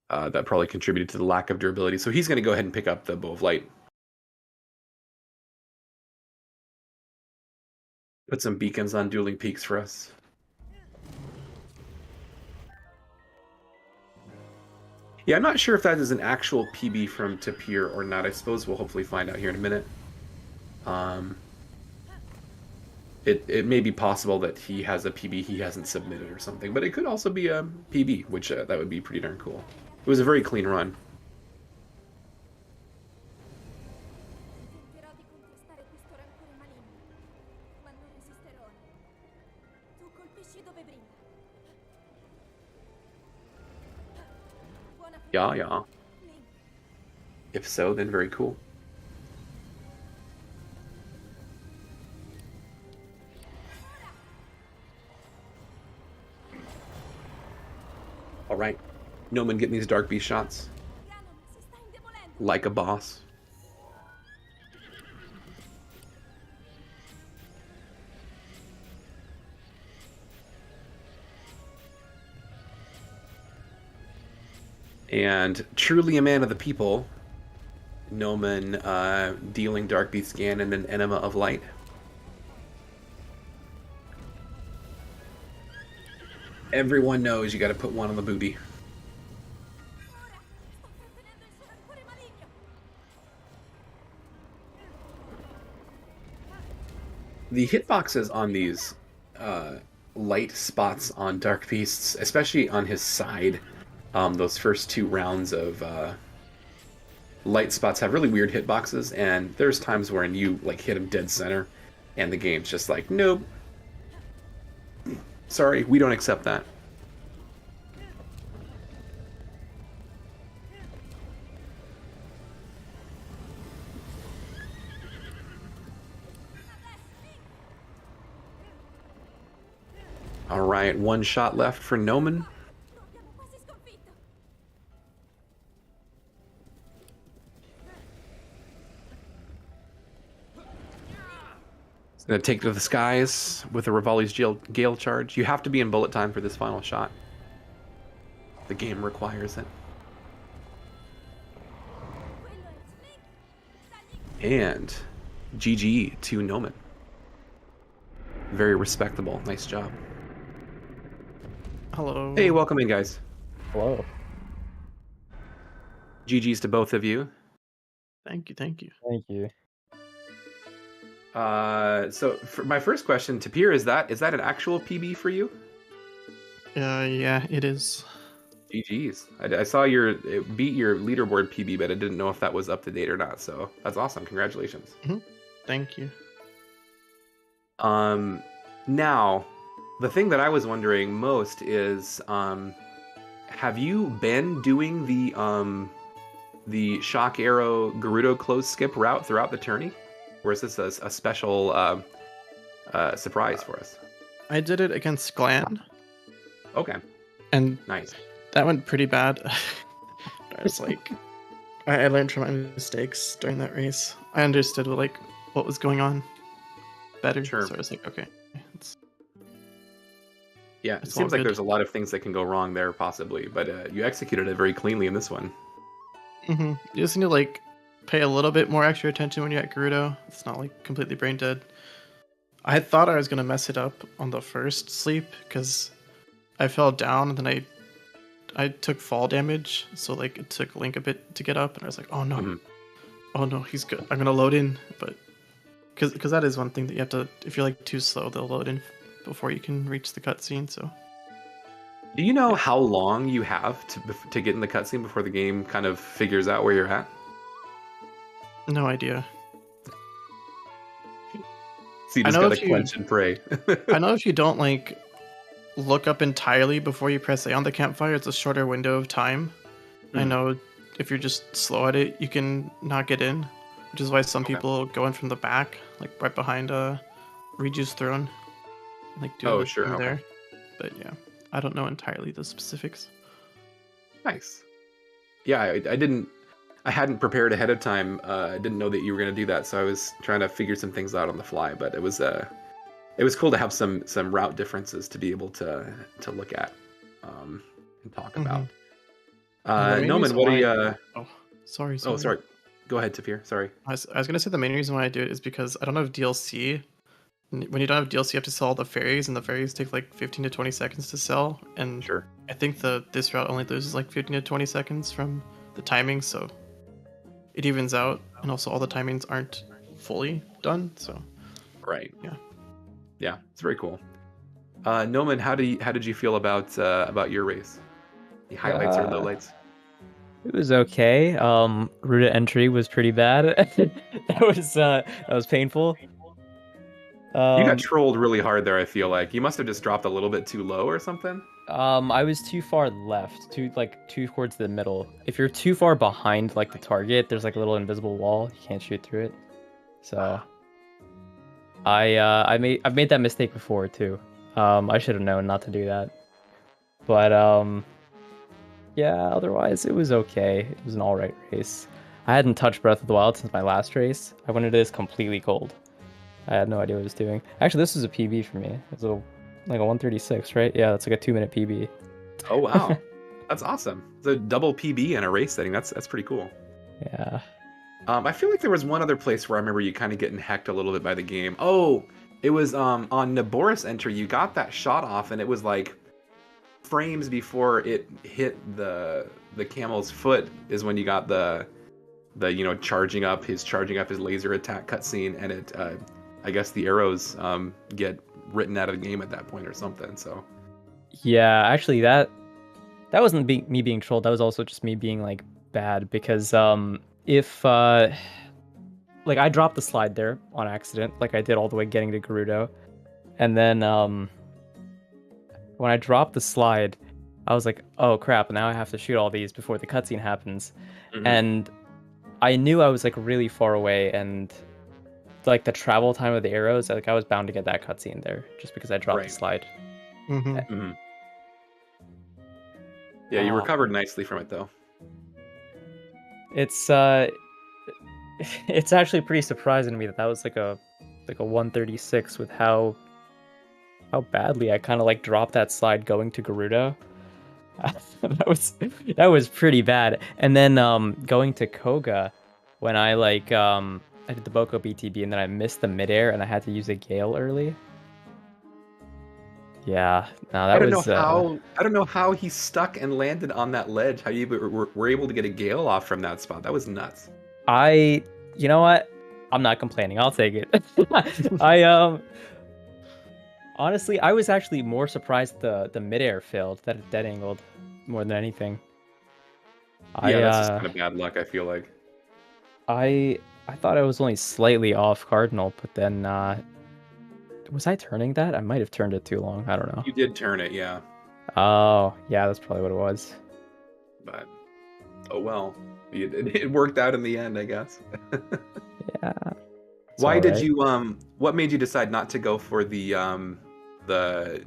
that probably contributed to the lack of durability. So he's going to go ahead and pick up the Bow of Light. Put some beacons on Dueling Peaks for us. Yeah, I'm not sure if that is an actual PB from Tapir or not. I suppose we'll hopefully find out here in a minute. It may be possible that he has a PB he hasn't submitted or something, but it could also be a PB, which that would be pretty darn cool. It was a very clean run. Yeah. If so, then very cool. All right. Noman getting these Dark Beast shots. Like a boss. And truly a man of the people, Noman dealing Dark Beast Scan and an Enema of Light. Everyone knows you got to put one on the booty. The hitboxes on these light spots on Dark Beasts, especially on his side, those first two rounds of light spots have really weird hitboxes, and there's times when you like hit him dead center, and the game's just like, nope. Sorry, we don't accept that. All right, one shot left for Noman. Gonna take to the skies with a Rivali's Gale charge. You have to be in bullet time for this final shot. The game requires it. And GG to Noman. Very respectable. Nice job. Hello. Hey, welcome in, guys. Hello. GG's to both of you. Thank you. Thank you. So for my first question, Tapir, is that an actual PB for you? Yeah, it is. GG's. I saw it beat your leaderboard PB, but I didn't know if that was up to date or not. So that's awesome. Congratulations. Thank you. Now, the thing that I was wondering most is, have you been doing the shock arrow Gerudo close skip route throughout the tourney, or is this a special surprise for us? I did it against Glan. Okay. And nice. That went pretty bad. I was like, I learned from my mistakes during that race. I understood what was going on better. Sure. So I was like, okay. It seems like there's a lot of things that can go wrong there, possibly, but you executed it very cleanly in this one. You just need to pay a little bit more extra attention when you're at Gerudo. It's not completely brain dead. I had thought I was gonna mess it up on the first sleep because I fell down and then I took fall damage, so it took Link a bit to get up, and I was like, oh no, oh no, he's good. I'm gonna load in, but because that is one thing that you have to. If you're too slow, they'll load in before you can reach the cutscene. So, do you know how long you have to get in the cutscene before the game kind of figures out where you're at? No idea. So you just gotta quench and pray. I know if you don't look up entirely before you press A on the campfire, it's a shorter window of time. I know if you're just slow at it, you can not get in, which is why some people go in from the back, right behind Riju's throne, do there. But yeah, I don't know entirely the specifics. Nice. Yeah, I hadn't prepared ahead of time. I didn't know that you were going to do that, so I was trying to figure some things out on the fly. But it was cool to have some route differences to be able to look at and talk about. Noman, what do you? Oh, sorry. Oh, sorry. Go ahead, Tapir. Sorry. I was gonna say the main reason why I do it is because I don't have DLC. When you don't have DLC, you have to sell all the fairies, and the fairies take 15 to 20 seconds to sell. And sure. I think this route only loses 15 to 20 seconds from the timing, so it evens out. And also, all the timings aren't fully done. So. Right. Yeah. Yeah, it's very cool. Noman, how did you feel about your race? The highlights or lowlights? It was okay. Route of entry was pretty bad. that was painful. You got trolled really hard there. I feel like you must have just dropped a little bit too low or something. I was too far left, too towards the middle. If you're too far behind the target, there's a little invisible wall. You can't shoot through it. So I've made that mistake before too. I should have known not to do that. But yeah, otherwise it was okay. It was an alright race. I hadn't touched Breath of the Wild since my last race. I went into this completely cold. I had no idea what I was doing. Actually, this was a PB for me. It's a 136, right? Yeah, that's a 2-minute PB. Oh wow, that's awesome. It's a double PB in a race setting. That's pretty cool. Yeah. I feel like there was one other place where I remember you kind of getting hecked a little bit by the game. Oh, it was on Naboris entry. You got that shot off, and it was frames before it hit the camel's foot is when you got the charging up his laser attack cutscene, and it I guess the arrows get written out of the game at that point or something. So yeah, actually that wasn't me being trolled. That was also just me being bad because if I dropped the slide there on accident, I did all the way getting to Gerudo, and then when I dropped the slide, I was like, oh crap, now I have to shoot all these before the cutscene happens. And I knew I was really far away, and the travel time of the arrows, I was bound to get that cutscene there just because I dropped the slide. Yeah, you recovered nicely from it though. It's actually pretty surprising to me that was a like a 136 with how badly I kind of like dropped that slide going to Gerudo. that was pretty bad. And then going to Koga, when I like I did the Boko BTB and then I missed the midair and I had to use a gale early. Yeah, no, that I don't was. know how he stuck and landed on that ledge. How you were able to get a gale off from that spot? That was nuts. You know what? I'm not complaining. I'll take it. Honestly, I was actually more surprised the midair failed, that it dead angled more than anything. Yeah, that's just kind of bad luck, I feel like. I thought I was only slightly off cardinal, but then was I turning that? I might have turned it too long. I don't know. You did turn it, yeah. Oh, yeah, that's probably what it was. But oh well, it worked out in the end, I guess. Yeah. Why did you what made you decide not to go for the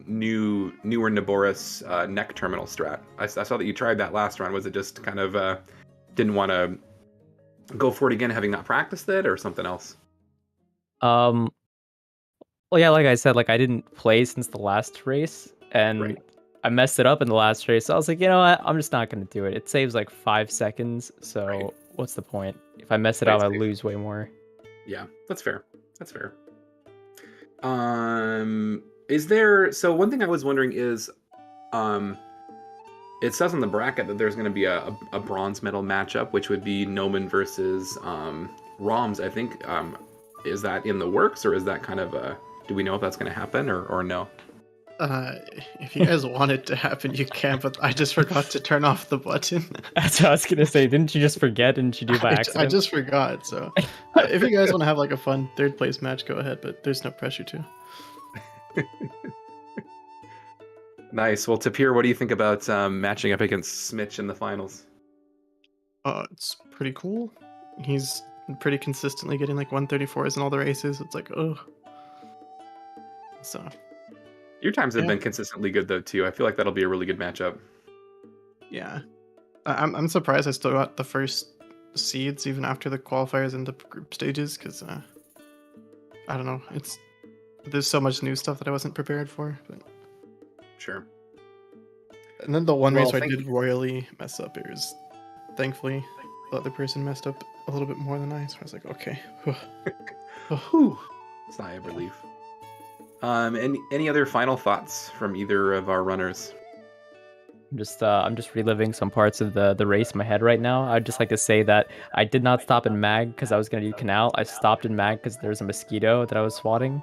newer Naboris neck terminal strat? I saw that you tried that last run. Was it just kind of didn't want to go for it again, having not practiced it, or something else? Well, yeah, like I said, like I didn't play since the last race, and I messed it up in the last race. So I was like, you know what? I'm just not going to do it. It saves like 5 seconds, so what's the point? If I mess it up, I lose way more. Yeah, that's fair. That's fair. Is there? So one thing I was wondering is, it says on the bracket that there's going to be a bronze medal matchup, which would be Noman versus Roms. I think. Is that in the works, or is that kind of a? Do we know if that's going to happen or no? If you guys want it to happen, you can, but I just forgot to turn off the button. That's what I was gonna say. Didn't you just forget? Didn't you do by accident? I just forgot. So, if you guys want to have like a fun third place match, go ahead. But there's no pressure to. Nice. Well, Tapir, what do you think about matching up against Smitch in the finals? It's pretty cool. He's pretty consistently getting like 134s in all the races. It's like, oh. So. Your times have been consistently good though too. I feel like that'll be a really good matchup. Yeah, I'm surprised I still got the first seeds even after the qualifiers and the group stages, because I don't know. There's so much new stuff that I wasn't prepared for. But... Sure. And then the one race where I did royally mess up, it was thankfully the other person messed up a little bit more than I. So I was like, okay. Whew. Sigh of relief. Any other final thoughts from either of our runners? I'm just reliving some parts of the race in my head right now. I'd just like to say that I did not stop in mag because I was going to do canal. I stopped in mag because there's a mosquito that I was swatting.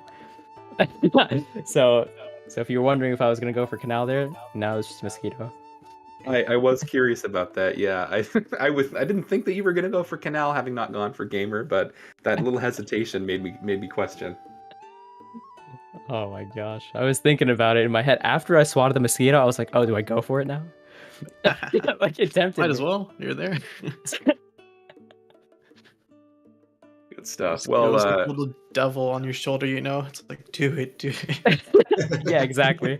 so if you were wondering if I was going to go for canal there, no, it's just a mosquito. I was curious about that. Yeah, I didn't think that you were going to go for canal, having not gone for gamer, but that little hesitation made me question. Oh my gosh. I was thinking about it in my head. After I swatted the mosquito, I was like, oh, do I go for it now? Like, it tempted Might me. as well. You're there. Good stuff. Well, like a little devil on your shoulder, you know? It's like, do it. Yeah, exactly.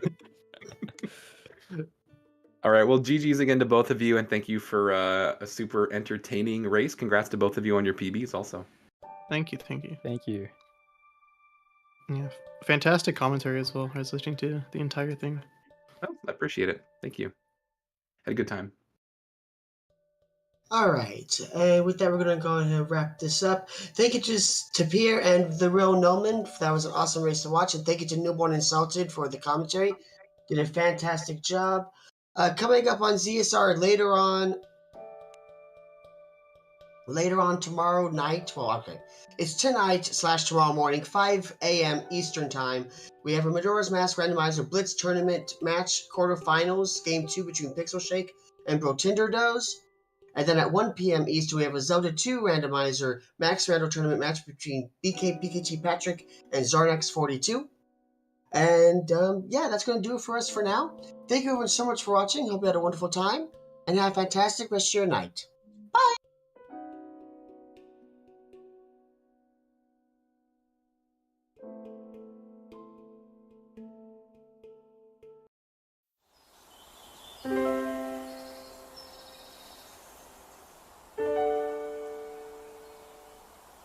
All right. Well, GG's again to both of you, and thank you for a super entertaining race. Congrats to both of you on your PBs also. Thank you. Thank you. Yeah, fantastic commentary as well. I was listening to the entire thing. Oh, I appreciate it. Thank you. Had a good time. All right, and with that, we're going to go ahead and wrap this up. Thank you to Tapir and the real Noman. That was an awesome race to watch. And thank you to Newborn Insulted for the commentary. Did a fantastic job. Coming up on ZSR later on tomorrow night. Well, okay. It's tonight/tomorrow morning, 5 a.m. Eastern Time. We have a Majora's Mask Randomizer Blitz Tournament match, quarterfinals, Game 2 between Pixel Shake and Brotinderdoes. And then at 1 p.m. Eastern, we have a Zelda 2 Randomizer Max Randall Tournament match between BK Patrick and Zarnex42. And yeah, that's going to do it for us for now. Thank you everyone so much for watching. Hope you had a wonderful time. And have a fantastic rest of your night.